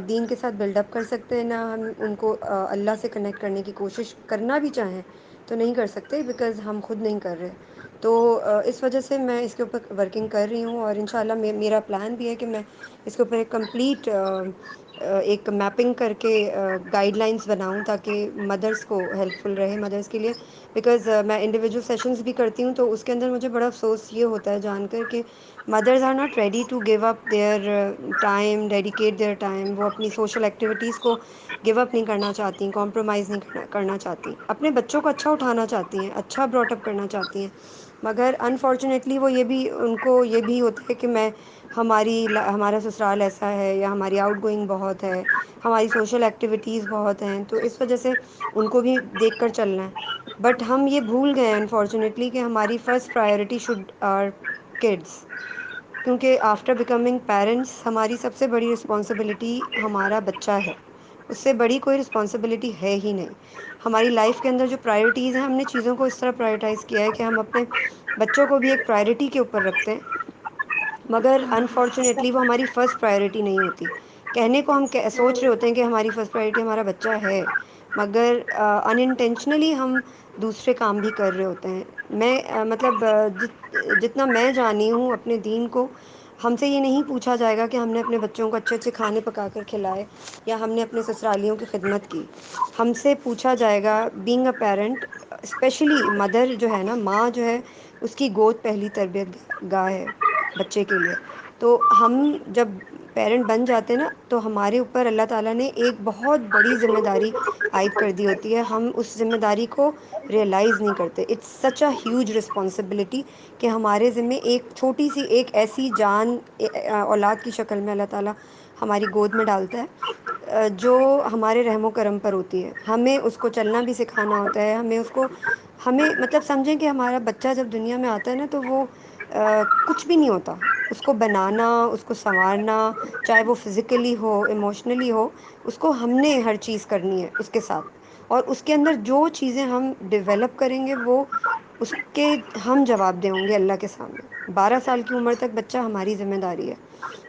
دین کے ساتھ build up کر سکتے ہیں، نہ ہم ان کو اللہ سے کنیکٹ کرنے کی کوشش کرنا بھی چاہیں تو نہیں کر سکتے، بیکاز ہم خود نہیں کر رہے. تو اس وجہ سے میں اس کے اوپر ورکنگ کر رہی ہوں، اور انشاءاللہ میرا پلان بھی ہے کہ میں اس کے اوپر ایک کمپلیٹ ایک میپنگ کر کے گائیڈ لائنس بناؤں، تاکہ مدرس کو ہیلپ فل رہے، مدرس کے لیے. بیکاز میں انڈیویجول سیشنز بھی کرتی ہوں، تو اس کے اندر مجھے بڑا افسوس یہ ہوتا ہے جان کر کہ mothers are not ready to give up their time, dedicate their time. وہ اپنی سوشل ایکٹیویٹیز کو گیو اپ نہیں کرنا چاہتی، کمپرومائز نہیں کرنا چاہتی، اپنے بچوں کو اچھا اٹھانا چاہتی ہیں، اچھا براٹ اپ کرنا چاہتی ہیں. مگر انفارچونیٹلی وہ یہ بھی، ان کو یہ بھی ہوتا ہے کہ ہمارا سسرال ایسا ہے، یا ہماری آؤٹ گوئنگ بہت ہے، ہماری سوشل ایکٹیویٹیز بہت ہیں، تو اس وجہ سے ان کو بھی دیکھ کر چلنا ہے. بٹ ہم یہ بھول گئے ہیں انفارچونیٹلی کہ ہماری first priority should our kids. کیونکہ آفٹر بیکمنگ پیرنٹس ہماری سب سے بڑی رسپانسبلٹی ہمارا بچہ ہے. اس سے بڑی کوئی رسپانسبلٹی ہے ہی نہیں. ہماری لائف کے اندر جو پرائرٹیز ہیں، ہم نے چیزوں کو اس طرح پرائرٹائز کیا ہے کہ ہم اپنے بچوں کو بھی ایک پرائرٹی کے اوپر رکھتے ہیں، مگر انفارچونیٹلی وہ ہماری فرسٹ پرائرٹی نہیں ہوتی. کہنے کو ہم سوچ رہے ہوتے ہیں کہ ہماری فرسٹ پرائرٹی ہمارا بچہ ہے، مگر ان انٹینشنلی ہم دوسرے کام بھی کر رہے ہوتے ہیں. میں مطلب جتنا میں جانی ہوں اپنے دین کو، ہم سے یہ نہیں پوچھا جائے گا کہ ہم نے اپنے بچوں کو اچھے اچھے کھانے پکا کر کھلائے، یا ہم نے اپنے سسرالیوں کی خدمت کی. ہم سے پوچھا جائے گا being a parent, especially mother جو ہے نا، ماں جو ہے، اس کی گود پہلی تربیت گاہ ہے بچے کے لیے. تو ہم جب پیرنٹ بن جاتے ہیں نا، تو ہمارے اوپر اللہ تعالیٰ نے ایک بہت بڑی ذمہ داری عائد کر دی ہوتی ہے. ہم اس ذمہ داری کو ریئلائز نہیں کرتے. It's such a huge responsibility کہ ہمارے ذمے ایک چھوٹی سی ایک ایسی جان اولاد کی شکل میں اللہ تعالیٰ ہماری گود میں ڈالتا ہے، جو ہمارے رحم و کرم پر ہوتی ہے. ہمیں اس کو چلنا بھی سکھانا ہوتا ہے، ہمیں مطلب سمجھیں کہ ہمارا بچہ جب دنیا میں آتا ہے نا، تو وہ کچھ بھی نہیں ہوتا. اس کو بنانا، اس کو سنوارنا، چاہے وہ فزیکلی ہو، ایموشنلی ہو، اس کو ہم نے ہر چیز کرنی ہے اس کے ساتھ. اور اس کے اندر جو چیزیں ہم ڈیولپ کریں گے، وہ اس کے ہم جواب دیں ہوں گے اللہ کے سامنے. 12 سال کی عمر تک بچہ ہماری ذمہ داری ہے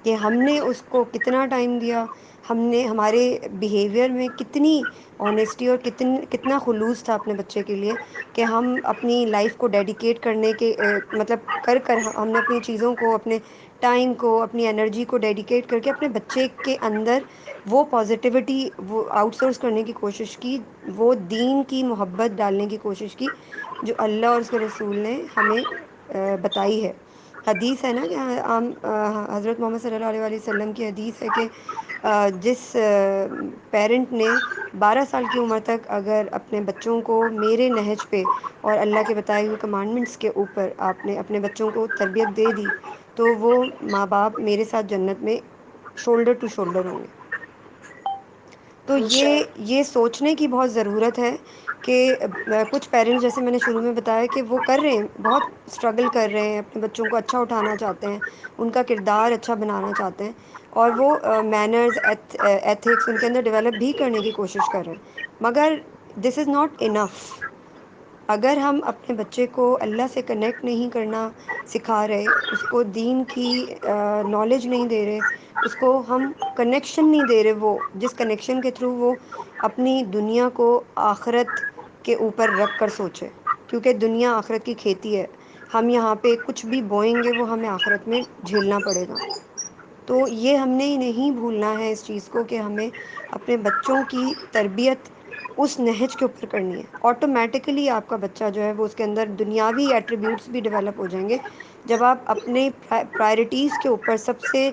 کہ ہم نے اس کو کتنا ٹائم دیا، ہم نے ہمارے بیہیویئر میں کتنی آنیسٹی اور کتنا خلوص تھا اپنے بچے کے لیے، کہ ہم اپنی لائف کو ڈیڈیکیٹ کرنے کے مطلب کر ہم نے اپنی چیزوں کو، اپنے ٹائم کو، اپنی انرجی کو ڈیڈیکیٹ کر کے اپنے بچے کے اندر وہ پازیٹیوٹی وہ آؤٹ سورس کرنے کی کوشش کی، وہ دین کی محبت ڈالنے کی کوشش کی جو اللہ اور اس کے رسول نے ہمیں بتائی ہے. حدیث ہے نا کہ حضرت محمد صلی اللہ علیہ وسلم کی حدیث ہے کہ جس پیرنٹ نے 12 سال کی عمر تک اگر اپنے بچوں کو میرے نہج پہ اور اللہ کے بتائے ہوئے کمانڈمنٹس کے اوپر آپ نے اپنے بچوں کو تربیت دے دی، تو وہ ماں باپ میرے ساتھ جنت میں شولڈر ٹو شولڈر ہوں گے. تو انشاء یہ سوچنے کی بہت ضرورت ہے کہ کچھ پیرنٹس، جیسے میں نے شروع میں بتایا، کہ وہ کر رہے ہیں، بہت اسٹرگل کر رہے ہیں، اپنے بچوں کو اچھا اٹھانا چاہتے ہیں، ان کا کردار اچھا بنانا چاہتے ہیں، اور وہ مینرز، ایتھکس ان کے اندر ڈیولپ بھی کرنے کی کوشش کر رہے ہیں. مگر دس از ناٹ انف. اگر ہم اپنے بچے کو اللہ سے کنیکٹ نہیں کرنا سکھا رہے، اس کو دین کی نالج نہیں دے رہے، اس کو ہم کنیکشن نہیں دے رہے، وہ جس کنیکشن کے تھرو وہ اپنی دنیا کو آخرت کے اوپر رکھ کر سوچے. کیونکہ دنیا آخرت کی کھیتی ہے. ہم یہاں پہ کچھ بھی بوئیں گے، وہ ہمیں آخرت میں جھیلنا پڑے گا. تو یہ ہم نے نہیں بھولنا ہے اس چیز کو، کہ ہمیں اپنے بچوں کی تربیت اس نہج کے اوپر کرنی ہے. آٹومیٹکلی آپ کا بچہ جو ہے، وہ اس کے اندر دنیاوی ایٹریبیوٹس بھی ڈیولپ ہو جائیں گے. جب آپ اپنے پرائرٹیز کے اوپر سب سے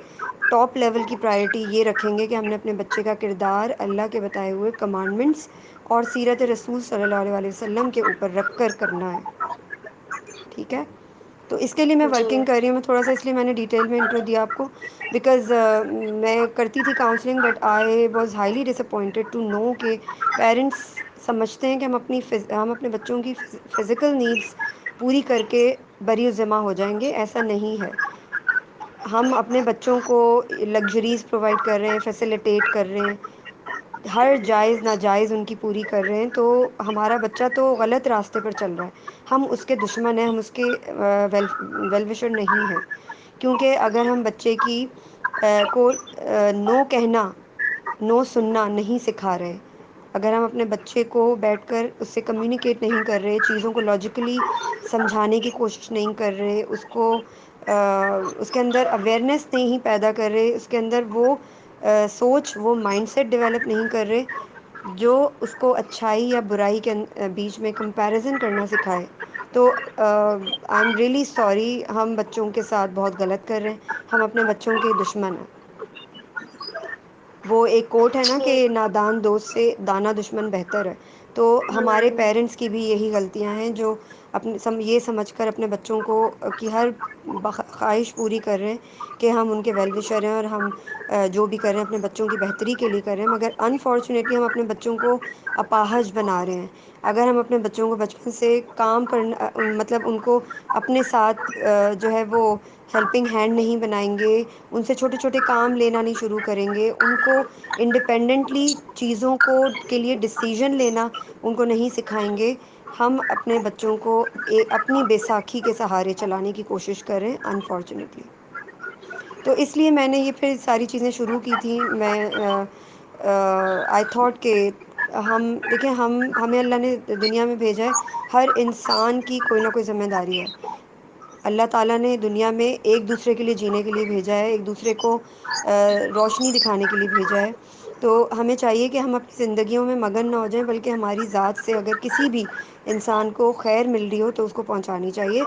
ٹاپ لیول کی پرائرٹی یہ رکھیں گے کہ ہم نے اپنے بچے کا کردار اللہ کے بتائے ہوئے کمانڈمنٹس اور سیرت رسول صلی اللہ علیہ وسلم کے اوپر رکھ کر کرنا ہے. ٹھیک ہے؟ تو اس کے لیے میں جی ورکنگ کر رہی ہوں. میں تھوڑا سا اس لیے میں نے ڈیٹیل میں انٹرو دیا آپ کو، بیکاز میں کرتی تھی counselling, but I was highly disappointed to know کہ پیرنٹس سمجھتے ہیں کہ ہم اپنے بچوں کی فزیکل نیڈس پوری کر کے بری الذمہ ہو جائیں گے. ایسا نہیں ہے. ہم اپنے بچوں کو لگژریز پرووائڈ کر رہے ہیں، فیسیلیٹیٹ کر رہے ہیں، ہر جائز ناجائز ان کی پوری کر رہے ہیں، تو ہمارا بچہ تو غلط راستے پر چل رہا ہے. ہم اس کے دشمن ہیں، ہم اس کے ویل وشر نہیں ہیں. کیونکہ اگر ہم بچے کی کو نو کہنا، نو سننا نہیں سکھا رہے. اگر ہم اپنے بچے کو بیٹھ کر اس سے کمیونیکیٹ نہیں کر رہے، چیزوں کو لاجیکلی سمجھانے کی کوشش نہیں کر رہے، اس کو اس کے اندر اویئرنیس نہیں پیدا کر رہے، اس کے اندر وہ سوچ، وہ مائنڈ سیٹ ڈیولپ نہیں کر رہے جو اس کو اچھائی یا برائی کے بیچ میں کمپیریزن کرنا سکھائے، تو آئی ایم ریئلی سوری، ہم بچوں کے ساتھ بہت غلط کر رہے ہیں، ہم اپنے بچوں کے دشمن ہیں. وہ ایک کوٹ ہے نا کہ ٹھیک. نادان دوست سے دانہ دشمن بہتر ہے. تو ہمارے پیرنٹس کی بھی یہی غلطیاں ہیں جو اپنے یہ سمجھ کر اپنے بچوں کو کی ہر خواہش پوری کر رہے ہیں کہ ہم ان کے ویل وشر ہیں اور ہم جو بھی کر رہے ہیں اپنے بچوں کی بہتری کے لیے کر رہے ہیں، مگر انفارچونیٹلی ہم اپنے بچوں کو اپاہج بنا رہے ہیں. اگر ہم اپنے بچوں کو بچپن سے کام کرنا، مطلب ان کو اپنے ساتھ جو ہے وہ ہیلپنگ ہینڈ نہیں بنائیں گے، ان سے چھوٹے چھوٹے کام لینا نہیں شروع کریں گے، ان کو انڈیپینڈنٹلی چیزوں کو کے لیے ڈسیزن لینا ان کو نہیں سکھائیں گے، ہم اپنے بچوں کو اپنی بیساکھی کے سہارے چلانے کی کوشش کریں انفارچونیٹلی. تو اس لیے میں نے یہ پھر ساری چیزیں شروع کی تھیں. میں آئی تھاٹ کہ ہم دیکھیں، ہمیں اللہ نے دنیا میں بھیجا ہے، ہر انسان کی کوئی نہ کوئی ذمہ داری ہے. اللہ تعالیٰ نے دنیا میں ایک دوسرے کے لیے جینے کے لیے بھیجا ہے، ایک دوسرے کو روشنی دکھانے کے لیے بھیجا ہے. تو ہمیں چاہیے کہ ہم اپنی زندگیوں میں مگن نہ ہو جائیں، بلکہ ہماری ذات سے اگر کسی بھی انسان کو خیر مل رہی ہو تو اس کو پہنچانی چاہیے.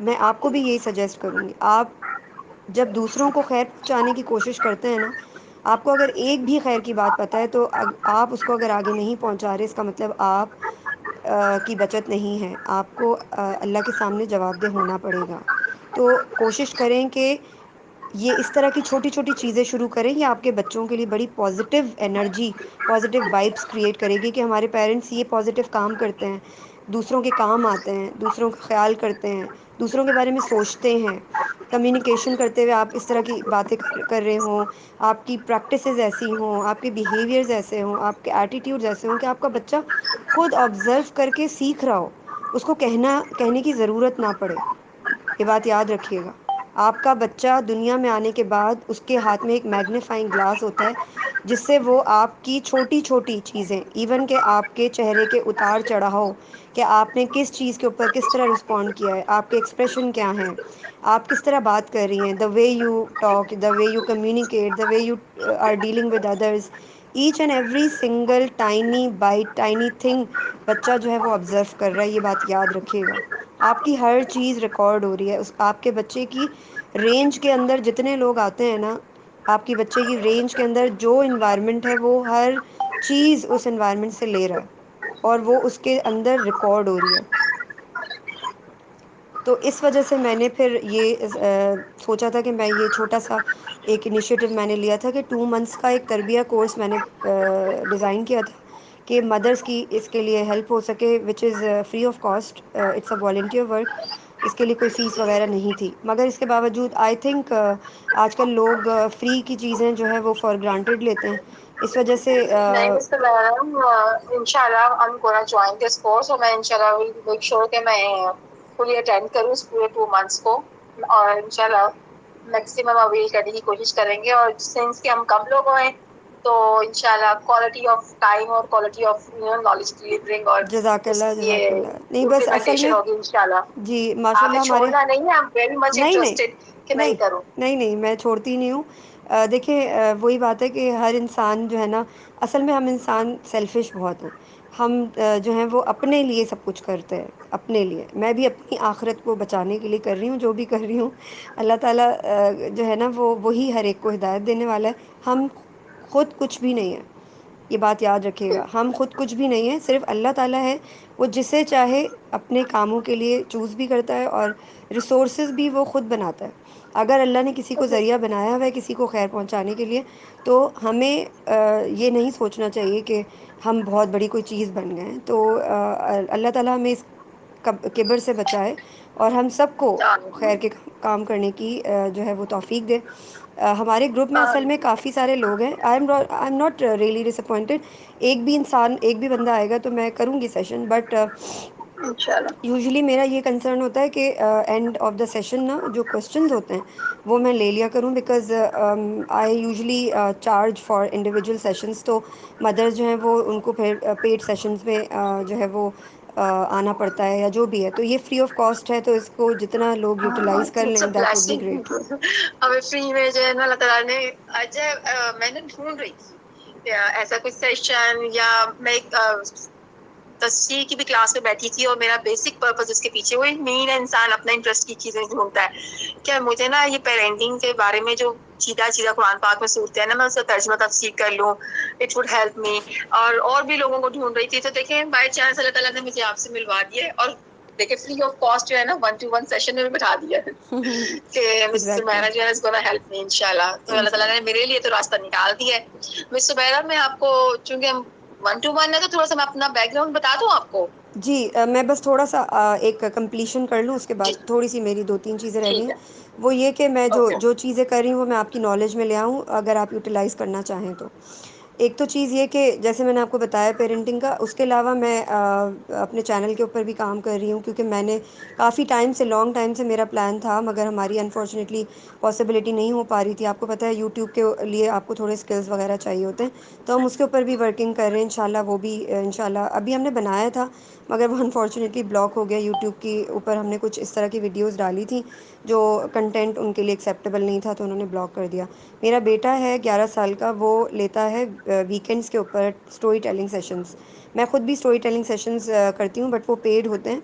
میں آپ کو بھی یہی سجیسٹ کروں گی، آپ جب دوسروں کو خیر پہنچانے کی کوشش کرتے ہیں نا، آپ کو اگر ایک بھی خیر کی بات پتہ ہے تو آپ اس کو اگر آگے نہیں پہنچا رہے، اس کا مطلب آپ کی بچت نہیں ہے، آپ کو اللہ کے سامنے جواب دہ ہونا پڑے گا. تو کوشش کریں کہ یہ اس طرح کی چھوٹی چھوٹی چیزیں شروع کریں، یہ آپ کے بچوں کے لیے بڑی positive energy, positive vibes create کرے گی کہ ہمارے پیرنٹس یہ پازیٹیو کام کرتے ہیں، دوسروں کے کام آتے ہیں، دوسروں کا خیال کرتے ہیں، دوسروں کے بارے میں سوچتے ہیں. کمیونیکیشن کرتے ہوئے آپ اس طرح کی باتیں کر رہے ہوں، آپ کی پریکٹسز ایسی ہوں، آپ کے بیہیویئرز ایسے ہوں، آپ کے ایٹیٹیوڈز ایسے ہوں کہ آپ کا بچہ خود آبزرو کر کے سیکھ رہا ہو، اس کو کہنے کی ضرورت نہ پڑے. یہ بات یاد رکھیے گا. آپ کا بچہ دنیا میں آنے کے بعد اس کے ہاتھ میں ایک میگنیفائنگ گلاس ہوتا ہے جس سے وہ آپ کی چھوٹی چھوٹی چیزیں، ایون کہ آپ کے چہرے کے اتار چڑھاؤ، کہ آپ نے کس چیز کے اوپر کس طرح رسپونڈ کیا ہے، آپ کے ایکسپریشن کیا ہیں، آپ کس طرح بات کر رہی ہیں، the way you talk, the way you communicate, the way you are dealing with others, each and every single tiny bite, tiny thing بچہ جو ہے وہ آبزرو کر رہا ہے. یہ بات یاد رکھیے گا. آپ کی ہر چیز ریکارڈ ہو رہی ہے. آپ کے بچے کی رینج کے اندر جتنے لوگ آتے ہیں نا، آپ کی بچے کی رینج کے اندر جو انوائرمنٹ ہے وہ ہر چیز اس انوائرمنٹ سے لے رہا ہے اور وہ اس کے اندر ریکارڈ ہو رہی ہے. تو اس وجہ سے میں نے پھر یہ سوچا تھا کہ میں یہ چھوٹا سا ایک انیشیٹو میں نے لیا تھا کہ 2 منتھس کا ایک تربیہ کورس میں نے ڈیزائن کیا تھا کہ مدرس کی اس کے لیے ہیلپ ہو سکے، which is free of cost, it's a volunteer work. اس کے لیے کوئی فیس وغیرہ نہیں تھی، مگر اس کے باوجود آئی تھنک آج کل لوگ فری کی چیزیں جو ہے وہ فار گرانٹیڈ لیتے ہیں، اس وجہ سے نہیں مسٹر میڈم، انشاء اللہ I'm gonna join this course اور میں انشاء اللہ will make sure کہ میں فلی اٹینڈ کروں اس پورے 2 months کو، اور انشاء اللہ میکسیمم اویل کرنے کی کوشش کریں گے. اور سنس کہ ہم کم لوگ ہیں تو انشاءاللہ کوالٹی آف ٹائم اور کوالٹی آف نالج ڈلیورنگ اور جزاک اس اللہ، یہ جزاک اللہ. نہیں بس اصل امپلیمنٹیشن میں ہوگی انشاءاللہ. جی ماشاء اللہ ہمیں ہمارے چھوڑنا نہیں ہے. I'm very much نہیں نہیں interested کہ میں نہیں یہ کروں. نہیں نہیں میں چھوڑتی نہیں ہوں. دیکھیں وہی بات ہے کہ ہر انسان جو ہے نا، اصل میں ہم انسان سیلفش بہت ہیں. ہم جو ہیں وہ اپنے لیے سب کچھ کرتے ہیں، اپنے لیے. میں بھی اپنی آخرت کو بچانے کے لیے کر رہی ہوں جو بھی کر رہی ہوں. اللہ تعالیٰ جو ہے نا وہ وہی ہر ایک کو ہدایت دینے والا ہے. ہم خود کچھ بھی نہیں ہیں، یہ بات یاد رکھیے گا. ہم خود کچھ بھی نہیں ہیں، صرف اللہ تعالیٰ ہے. وہ جسے چاہے اپنے کاموں کے لیے چوز بھی کرتا ہے اور ریسورسز بھی وہ خود بناتا ہے. اگر اللہ نے کسی کو ذریعہ بنایا ہوا ہے کسی کو خیر پہنچانے کے لیے، تو ہمیں یہ نہیں سوچنا چاہیے کہ ہم بہت بڑی کوئی چیز بن گئے ہیں. تو اللہ تعالیٰ ہمیں اس کبر سے بچائے اور ہم سب کو خیر کے کام کرنے کی جو ہے وہ توفیق دے. ہمارے گروپ میں اصل میں کافی سارے لوگ ہیں. I am not really disappointed. ایک بھی انسان، ایک بھی بندہ آئے گا تو میں کروں گی سیشن، بٹ انشاءاللہ. یوزلی میرا یہ کنسرن ہوتا ہے کہ اینڈ آف دا سیشن نا جو کوشچنز ہوتے ہیں وہ میں لے لیا کروں، because I usually charge for individual sessions. تو مدرز جو ہیں وہ ان کو پھر پیڈ سیشنز میں جو ہے وہ آنا پڑتا ہے یا جو بھی ہے، تو یہ فری آف کاسٹ ہے، تو اس کو جتنا لوگ یوٹیلائز کر اٹس لیں a that would be blessing. Great. ہمیں فری میں جو ہے نا اللہ تعالیٰ نے. اچھا میں نے ڈھونڈ رہی تھی ایسا کوئی سیشن، یا میں ایک تصویر کی بھی کلاس میں بیٹھی تھی، اور میرا بیسک پرپز اس کے پیچھے وہ مین انسان اپنا انٹرسٹ کی چیزیں ڈھونڈتا ہے. کیا مجھے نا یہ پیرنٹنگ کے بارے میں جو سیدھا سیدھا قرآن پاک میں صورتیں ہیں نا، میں اس کا ترجمہ تفسیر کر لوں، اٹ وڈ ہیلپ می. اور بھی لوگوں کو ڈھونڈ رہی تھی، تو دیکھیں بائی چانس اللہ تعالیٰ نے مجھے آپ سے ملوا دیے، اور دیکھیں فری آف کاسٹ جو ہے نا 1-to-1 سیشن میں بٹھا دیا ہے کہ مس ایگزیکٹلی. سمیرا جو ہے اس کو ہیلپ می انشاءاللہ. تو اللہ تعالیٰ نے میرے لیے تو راستہ نکال دیا ہے. مس سمیرا میں آپ کو، چونکہ ہم 1-to-1 ہے، تو تھوڑا سا میں اپنا بیک گراؤنڈ بتا دوں آپ کو. جی میں بس تھوڑا سا ایک کمپلیشن کر لوں، اس کے جی بعد تھوڑی سی میری 2-3 چیزیں رہ گئی ٹھیک ہیں. ہے. وہ یہ کہ میں جو اوکے. جو چیزیں کر رہی ہوں وہ میں آپ کی نالج میں لے آؤں اگر آپ یوٹیلائز کرنا چاہیں تو. ایک تو چیز یہ کہ جیسے میں نے آپ کو بتایا پیرنٹنگ کا، اس کے علاوہ میں اپنے چینل کے اوپر بھی کام کر رہی ہوں، کیونکہ میں نے کافی ٹائم سے، لانگ ٹائم سے میرا پلان تھا، مگر ہماری انفارچونیٹلی پاسبلٹی نہیں ہو پا رہی تھی. آپ کو پتہ ہے یوٹیوب کے لیے آپ کو تھوڑے اسکلز وغیرہ چاہیے ہوتے ہیں، تو ہم اس کے اوپر بھی ورکنگ کر رہے ہیں انشاءاللہ. وہ بھی انشاءاللہ ابھی ہم نے بنایا تھا، مگر وہ انفارچونیٹلی بلاک ہو گیا. یوٹیوب کے اوپر ہم نے کچھ اس طرح کی ویڈیوز ڈالی تھیں جو کنٹینٹ ان کے لیے ایکسیپٹیبل نہیں تھا، تو انہوں نے بلاک کر دیا. میرا بیٹا ہے 11 سال کا، وہ لیتا ہے ویکینڈس کے اوپر اسٹوری ٹیلنگ سیشنز. میں خود بھی اسٹوری ٹیلنگ سیشنز کرتی ہوں، بٹ وہ پیڈ ہوتے ہیں.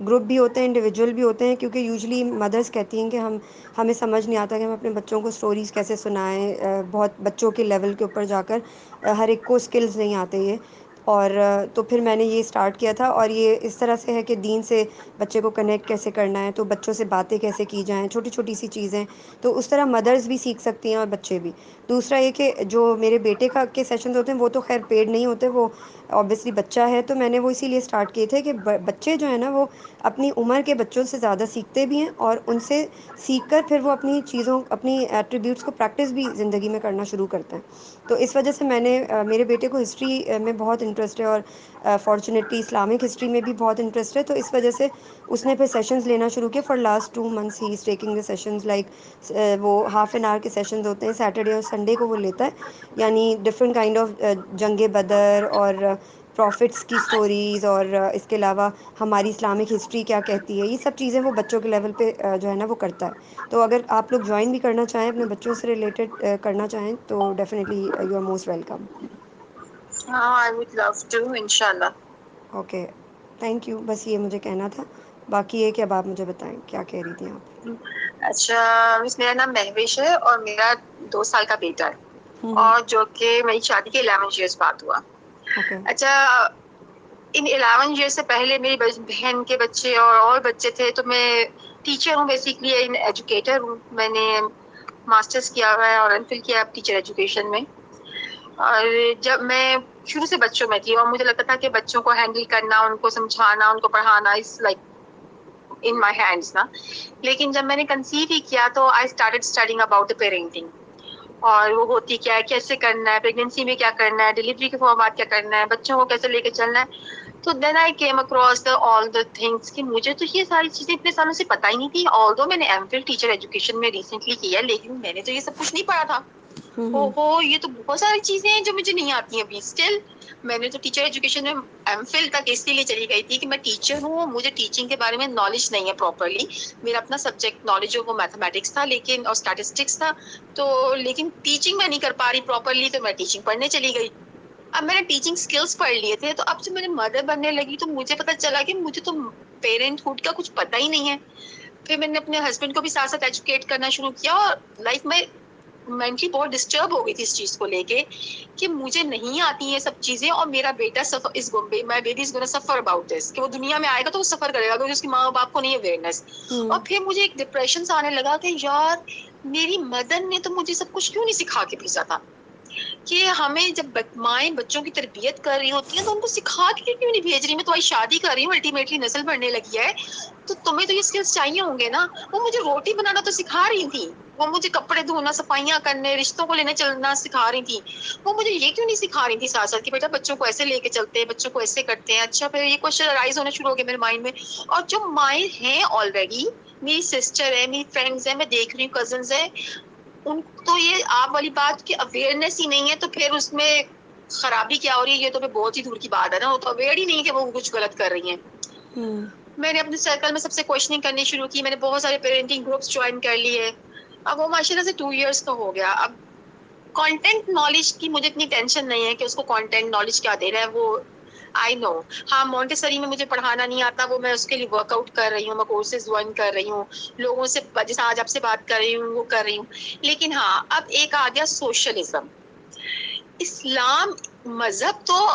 گروپ بھی ہوتے ہیں، انڈیویجول بھی ہوتے ہیں، کیونکہ یوزلی مدرس کہتی ہیں کہ ہمیں سمجھ نہیں آتا کہ ہم اپنے بچوں کو اسٹوریز کیسے سنائیں. بہت بچوں کے لیول کے اوپر جا کر ہر ایک کو اسکلز نہیں آتے یہ. اور تو پھر میں نے یہ اسٹارٹ کیا تھا، اور یہ اس طرح سے ہے کہ دین سے بچے کو کنیکٹ کیسے کرنا ہے، تو بچوں سے باتیں کیسے کی جائیں، چھوٹی چھوٹی سی چیزیں. تو اس طرح مدرس بھی سیکھ سکتی ہیں اور بچے بھی. دوسرا یہ کہ جو میرے بیٹے کے سیشنز ہوتے ہیں وہ تو خیر پیڈ نہیں ہوتے، وہ اوبیسلی بچہ ہے، تو میں نے وہ اسی لیے اسٹارٹ کیے تھے کہ بچے جو ہیں نا وہ اپنی عمر کے بچوں سے زیادہ سیکھتے بھی ہیں، اور ان سے سیکھ کر پھر وہ اپنی چیزوں، اپنی ایٹریبیوٹس کو پریکٹس بھی زندگی میں کرنا شروع کرتے ہیں. تو اس وجہ سے میں نے میرے بیٹے کو ہسٹری میں بہت انٹرسٹ ہے، اور فارچونیٹلی اسلامک ہسٹری میں بھی بہت انٹرسٹ ہے، تو اس وجہ سے اس نے پھر سیشنز لینا شروع کیا. For last 2 months he is taking the sessions. Like وہ ہاف این آور کے سیشنز ہوتے ہیں، سیٹرڈے اور سنڈے کو وہ لیتا ہے. یعنی ڈفرینٹ کائنڈ آف جنگ بدر اور پروفٹس کی اسٹوریز، اور اس کے علاوہ ہماری اسلامک ہسٹری کیا کہتی ہے، یہ سب چیزیں وہ بچوں کے لیول پہ جو ہے نا وہ کرتا ہے. تو اگر آپ لوگ جوائن بھی کرنا چاہیں، اپنے بچوں سے ریلیٹڈ کرنا چاہیں، تو definitely you are most welcome. ہاں آئی وڈ لو ٹو انشاءاللہ. Okay thank you. بس یہ مجھے کہنا تھا. باقی یہ کہ اب آپ مجھے بتائیں کیا کہہ رہی تھیں آپ. اچھا مس، میرا نام مہوش ہے، اور میرا 2 سال کا بیٹا ہے، ہوں. اور جو کہ میری شادی کے 11 ایئرس بعد ہوا. اوکے. اچھا ان 11 ایئر سے پہلے میری بہن کے بچے اور بچے تھے، تو میں ٹیچر ہوں، بیسکلی ایجوکیٹر ہوں. میں نے ماسٹرز کیا ہوا ہے اور ایم فل کیا ٹیچر ایجوکیشن میں. اور جب میں شروع سے بچوں میں تھی، اور مجھے لگتا تھا کہ بچوں کو ہینڈل کرنا، ان کو سمجھانا، ان کو پڑھانا is like in my hands نا. لیکن جب میں نے کنسیو ہی کیا تو I started studying about the parenting, اور وہ ہوتی کیا ہے، کیسے کرنا ہے، پریگنینسی میں کیا کرنا ہے، ڈلیوری کے بعد کیا کرنا ہے، بچوں کو کیسے لے کے چلنا ہے. تو then I came across all the things کہ مجھے تو یہ ساری چیزیں اتنے سالوں سے پتہ ہی نہیں تھی. آلدو میں نے ایم فل ٹیچر ایجوکیشن میں ریسنٹلی کیا، لیکن میں نے تو یہ سب کچھ نہیں پڑھا تھا. یہ تو بہت ساری چیزیں ہیں جو مجھے نہیں آتی ہیں ابھی اسٹل. میں نے تو ٹیچر ایجوکیشن میں ایم فل تک اس لیے چلی گئی تھی کہ میں ٹیچر ہوں، مجھے ٹیچنگ کے بارے میں نالج نہیں ہے پراپرلی. میرا اپنا سبجیکٹ نالج جو وہ میتھمیٹکس تھا، لیکن اور اسٹیٹسٹکس تھا. تو لیکن ٹیچنگ میں نہیں کر پا رہی پراپرلی، تو میں ٹیچنگ پڑھنے چلی گئی. اب میں نے ٹیچنگ اسکلس پڑھ لیے تھے، تو اب جب میں نے مدر بننے لگی تو مجھے پتا چلا کہ مجھے تو پیرنٹ ہوڈ کا کچھ پتا ہی نہیں ہے. پھر میں نے اپنے ہسبینڈ کو بھی ساتھ ساتھ ایجوکیٹ کرنا شروع کیا، اور لائف میں مینٹلی بہت ڈسٹرب ہو گئی تھی اس چیز کو لے کے کہ مجھے نہیں آتی یہ سب چیزیں، اور میرا بیٹا مائی بیبی از گونا سفر اباؤٹ دس، کہ وہ دنیا میں آئے گا تو وہ سفر کرے گا کیونکہ اس کی ماں باپ کو نہیں اویئرنیس. اور پھر مجھے ایک ڈپریشن آنے لگا کہ یار میری مدر نے تو مجھے سب کچھ کیوں نہیں سکھا کے بھیجا تھا. کہ ہمیں جب مائیں بچوں کی تربیت کر رہی ہوتی ہیں تو ان کو سکھا کے کیوں نہیں بھیج رہی؟ میں تمہاری شادی کر رہی ہوں، الٹیمیٹلی نسل بڑھنے لگی ہے، تو تمہیں تو یہ اسکلس چاہیے ہوں گے نا۔ وہ مجھے روٹی بنانا تو سکھا رہی تھی، وہ مجھے کپڑے دھونا، صفائیاں کرنے، رشتوں کو لینے چلنا سکھا رہی تھی، وہ مجھے یہ کیوں نہیں سکھا رہی تھی ساتھ ساتھ کہ بیٹا بچوں کو ایسے لے کے چلتے ہیں، بچوں کو ایسے کرتے ہیں۔ اچھا پھر یہ کوشچن رائز ہونا شروع ہو گیا میرے مائنڈ میں۔ اور جو مائیں ہیں آلریڈی، میری سسٹر ہے، میری فرینڈز ہیں، میں دیکھ رہی ہوں کزنز ہیں، ان تو یہ آپ والی بات کی اویئرنیس ہی نہیں ہے، تو پھر اس میں خرابی کیا ہو رہی ہے یہ تو پھر بہت ہی دور کی بات ہے نا، وہ تو اویئر ہی نہیں کہ وہ کچھ غلط کر رہی ہیں۔ ہوں میں نے اپنے سرکل میں سب سے کوشچننگ کرنی شروع کی، میں نے بہت سارے پیرنٹنگ گروپس جوائن کر لیے، اب وہ ماشاء اللہ سے 2 ایئرس کا ہو گیا۔ اب کانٹینٹ نالج کی مجھے اتنی ٹینشن نہیں ہے کہ اس کو کانٹینٹ نالج کیا دے رہا ہے، وہ آئی نو۔ ہاں مونٹیسری میں مجھے پڑھانا نہیں آتا، وہ میں اس کے لیے ورک آؤٹ کر رہی ہوں، میں کورسز جوائن کر رہی ہوں، لوگوں سے جیسے آج آپ سے بات کر رہی ہوں وہ کر رہی ہوں۔ لیکن ہاں اب ایک آ گیا سوشلزم، اسلام مذہب تو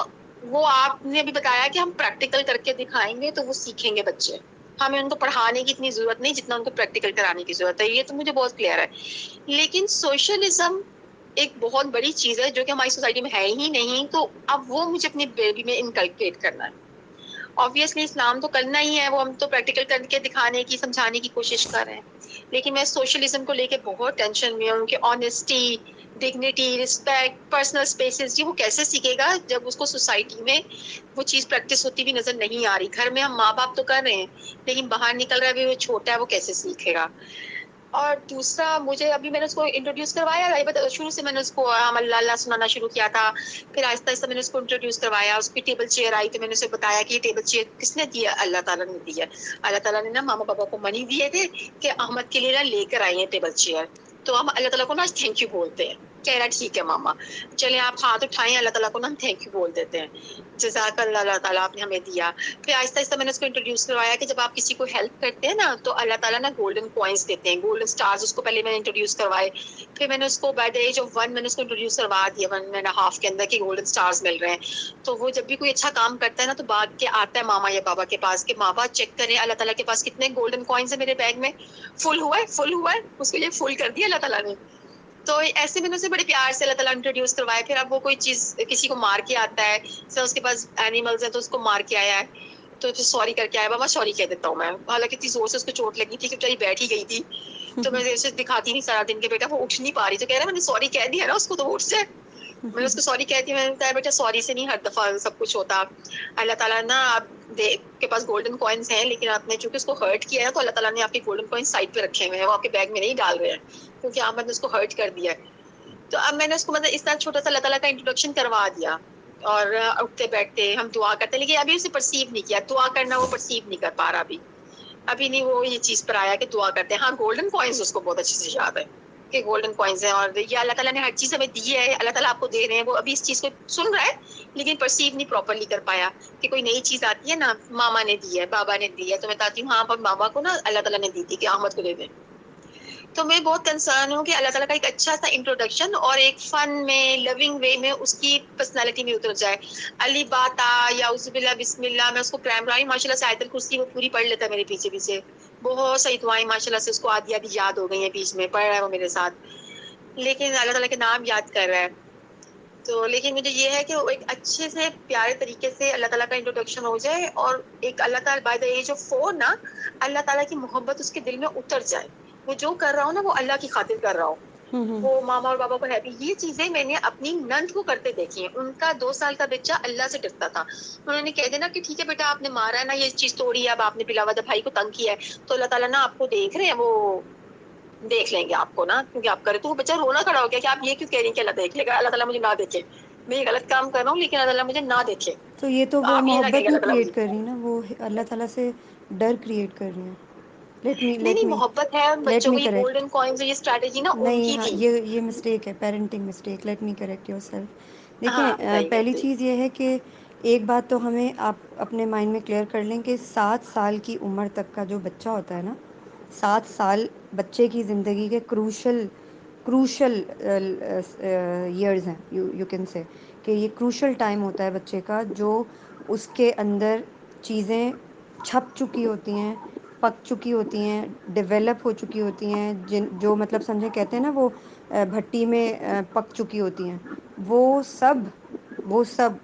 وہ آپ نے ابھی بتایا کہ ہم پریکٹیکل کر کے دکھائیں گے تو وہ سیکھیں گے بچے، ہمیں ان کو پڑھانے کی اتنی ضرورت نہیں جتنا ان کو پریکٹیکل کرانے کی ضرورت ہے، یہ تو مجھے بہت کلیئر ہے۔ لیکن سوشلزم ایک بہت بڑی چیز ہے جو کہ ہماری سوسائٹی میں ہے ہی نہیں، تو اب وہ مجھے اپنی بیبی میں انکلکیٹ کرنا ہے۔ آبویسلی اسلام تو کرنا ہی ہے، وہ ہم تو پریکٹیکل کر کے دکھانے کی، سمجھانے کی کوشش کر رہے ہیں۔ لیکن میں سوشلزم کو لے کے بہت ٹینشن میں ہوں کہ honesty, dignity, respect, personal spaces, یہ وہ کیسے سیکھے گا جب اس کو سوسائٹی میں وہ چیز پریکٹس ہوتی بھی نظر نہیں آ رہی؟ گھر میں ہم ماں باپ تو کر رہے ہیں لیکن باہر نکل رہا ہے بھی، وہ چھوٹا ہے وہ کیسے سیکھے گا؟ اور دوسرا مجھے ابھی میں نے اس کو انٹروڈیوس کروایا، شروع سے میں نے اس کو ہم اللہ اللہ سنانا شروع کیا تھا، پھر آہستہ آہستہ میں نے اس کو انٹروڈیوس کروایا، اس کی ٹیبل چیئر آئی تو میں نے اسے بتایا کہ یہ ٹیبل چیئر کس نے دی ہے؟ اللہ تعالیٰ نے دی ہے۔ اللہ تعالیٰ نے نا ماما پاپا کو منی دیے تھے کہ احمد کے لیے نا لے کر آئی ہیں ٹیبل چیئر، تو ہم اللہ تعالیٰ کو نا آج تھینک یو بولتے ہیں۔ کہہ رہا ٹھیک ہے ماما، چلے آپ ہاتھ اٹھائیں، اللہ تعالیٰ کو نا ہم تھینک یو بول دیتے ہیں، جزاک اللہ، اللہ تعالیٰ آپ نے ہمیں دیا۔ پھر آہستہ آہستہ میں نے اس کو انٹروڈیوس کروایا کہ جب آپ کسی کو ہیلپ کرتے ہیں نا تو اللہ تعالیٰ نا گولڈن کوائنس دیتے ہیں، گولڈن اسٹارز، اس کو پہلے میں نے انٹروڈیوس کروائے۔ پھر میں نے اس کو بائی دا ایج آف 1 میں نے اس کو انٹروڈیوس کروا دیا، 1 اینڈ ہاف کے اندر کہ گولڈن اسٹارز مل رہے ہیں۔ تو وہ جب بھی کوئی اچھا کام کرتا ہے نا تو بعد کے آتا ہے ماما یا بابا کے پاس کہ ماما چیک کریں اللہ تعالیٰ کے پاس کتنے گولڈن کوائنس ہیں میرے بیگ میں، فل ہوا ہے، فل ہوا ہے، اس کے لیے فل کر دیا اللہ تعالیٰ نے۔ تو ایسے میں نے اسے بڑے پیار سے اللہ تعالیٰ انٹروڈیوس کروایا۔ پھر اب وہ کوئی چیز کسی کو مار کے آتا ہے، سر اس کے پاس اینیملز ہیں تو اس کو مار کے آیا ہے تو سوری کر کے آیا، بابا سوری کہہ دیتا ہوں میں، حالانکہ اتنی زور سے اس کو چوٹ لگی تھی کہ بیچاری بیٹھ ہی گئی تھی، تو میں اسے دکھاتی نہیں سارا دن کہ بیٹا وہ اٹھ نہیں پا رہی، تو کہہ رہا میں نے سوری کہہ دیا نا اس کو تو اٹھ سے، میں نے اس کو سوری کہہ دیا، میں نے بتایا بیٹا سوری سے نہیں ہر دفعہ سب کچھ ہوتا، اللہ تعالیٰ نا آپ کے پاس گولڈن کوائنس ہیں لیکن آپ نے چونکہ اس کو ہرٹ کیا ہے تو اللہ تعالیٰ نے آپ کے گولڈن کوائنس سائڈ پہ رکھے ہوئے ہیں، وہ آپ کے بیگ میں نہیں ڈال رہے ہیں کیونکہ آپ نے اس کو ہرٹ کر دیا ہے۔ تو اب میں نے اس کو مطلب اس طرح چھوٹا سا اللہ تعالیٰ کا انٹروڈکشن کروا دیا، اور اٹھتے بیٹھتے ہم دعا کرتے، لیکن ابھی اسے پرسیو نہیں کیا، دعا کرنا وہ پرسیو نہیں کر پا رہا ابھی نہیں وہ یہ چیز پر آیا کہ دعا کرتے ہیں۔ ہاں گولڈن کوائنس اس کو بہت اچھے سے یاد ہے کہ گولڈن کوائنس ہیں، اور یہ اللہ تعالیٰ نے ہر چیز ہمیں دی ہے، اللہ تعالیٰ آپ کو دے رہے ہیں، وہ ابھی اس چیز کو سن رہا ہے لیکن پرسیو نہیں پراپرلی کر پایا کہ کوئی نئی چیز آتی ہے نا، ماما نے دی ہے، بابا نے دی ہے، تو میں بتاتی ہوں ہاں پر ماما کو نا اللہ تعالیٰ نے دی تھی کہ احمد کو دے دیں۔ تو میں بہت کنسرن ہوں کہ اللہ تعالیٰ کا ایک اچھا سا انٹروڈکشن اور ایک فن میں، لونگ وے میں اس کی پرسنالٹی میں اتر جائے۔ علی باتا یا اعوذ باللہ بسم اللہ، میں اس کو پرائمری ماشاء اللہ سے آیت الکرسی وہ پوری پڑھ لیتا ہے میرے پیچھے پیچھے، بہت صحیح دعائیں ماشاء اللہ سے اس کو آدھی آدھی یاد ہو گئی ہیں، بیچ میں پڑھ رہا ہے وہ میرے ساتھ، لیکن اللہ تعالیٰ کے نام یاد کر رہا ہے۔ تو لیکن مجھے یہ ہے کہ وہ ایک اچھے سے پیارے طریقے سے اللہ تعالیٰ کا انٹروڈکشن ہو جائے، اور ایک اللہ تعالیٰ بائی دا ایج آف 4 نا اللہ تعالیٰ کی محبت اس کے دل میں اتر جائے، وہ جو کر رہا ہو نا وہ اللہ کی خاطر کر رہا ہو، ہوں وہ ماما اور بابا کو ہیپی۔ یہ چیزیں میں نے اپنی نند کو کرتے دیکھی ہیں، ان کا 2 سال کا بچہ اللہ سے ڈرتا تھا، انہوں نے کہہ دینا کہ ٹھیک ہے بیٹا آپ نے مارا ہے نا، یہ چیز توڑی ہے، اب آپ نے بلا وجہ بھائی کو تنگ کیا ہے تو اللہ تعالیٰ نا آپ کو دیکھ رہے ہیں، وہ دیکھ لیں گے آپ کو نا، کیونکہ آپ کرے تو وہ بچہ رونا کھڑا ہو گیا کہ آپ یہ کیوں کہہ رہی ہیں کہ اللہ دیکھ لے گا، اللہ تعالیٰ مجھے نہ دیکھے، میں یہ غلط کام کر رہا ہوں لیکن اللہ تعالیٰ مجھے نہ دیکھے، تو یہ تو وہ آپ یہ نہ کہیں محبت گے نہیں اللہ تعالیٰ کریٹ کر مجھے، رہی نا، وہ اللہ تعالیٰ سے ڈر کریٹ کر رہی ہیں۔ لیٹ می نہیں لیٹ نہیں می محبت ہے ان لیٹ بچوں می کو، یہ کریکٹ، گولڈن کوائنز یہ اسٹریٹجی نا ان نہیں کی ہاں تھی۔ یہ مسٹیک ہے، parenting mistake, let me correct your self. دیکھیں ہاں بتائیے پہلی بتائیے۔ چیز یہ ہے کہ ایک بات تو ہمیں آپ اپنے مائنڈ میں کلیئر کر لیں کہ 7 سال کی عمر تک کا جو بچہ ہوتا ہے نا، 7 سال بچے کی زندگی کے کروشل ایئرز ہیں، یو کین سے کہ یہ کروشل ٹائم ہوتا ہے بچے کا، جو اس کے اندر چیزیں چھپ چکی ہوتی ہیں، پک چکی ہوتی ہیں، ڈیولپ ہو چکی ہوتی ہیں، جو مطلب سمجھیں کہتے ہیں نا وہ بھٹی میں پک چکی ہوتی ہیں، وہ سب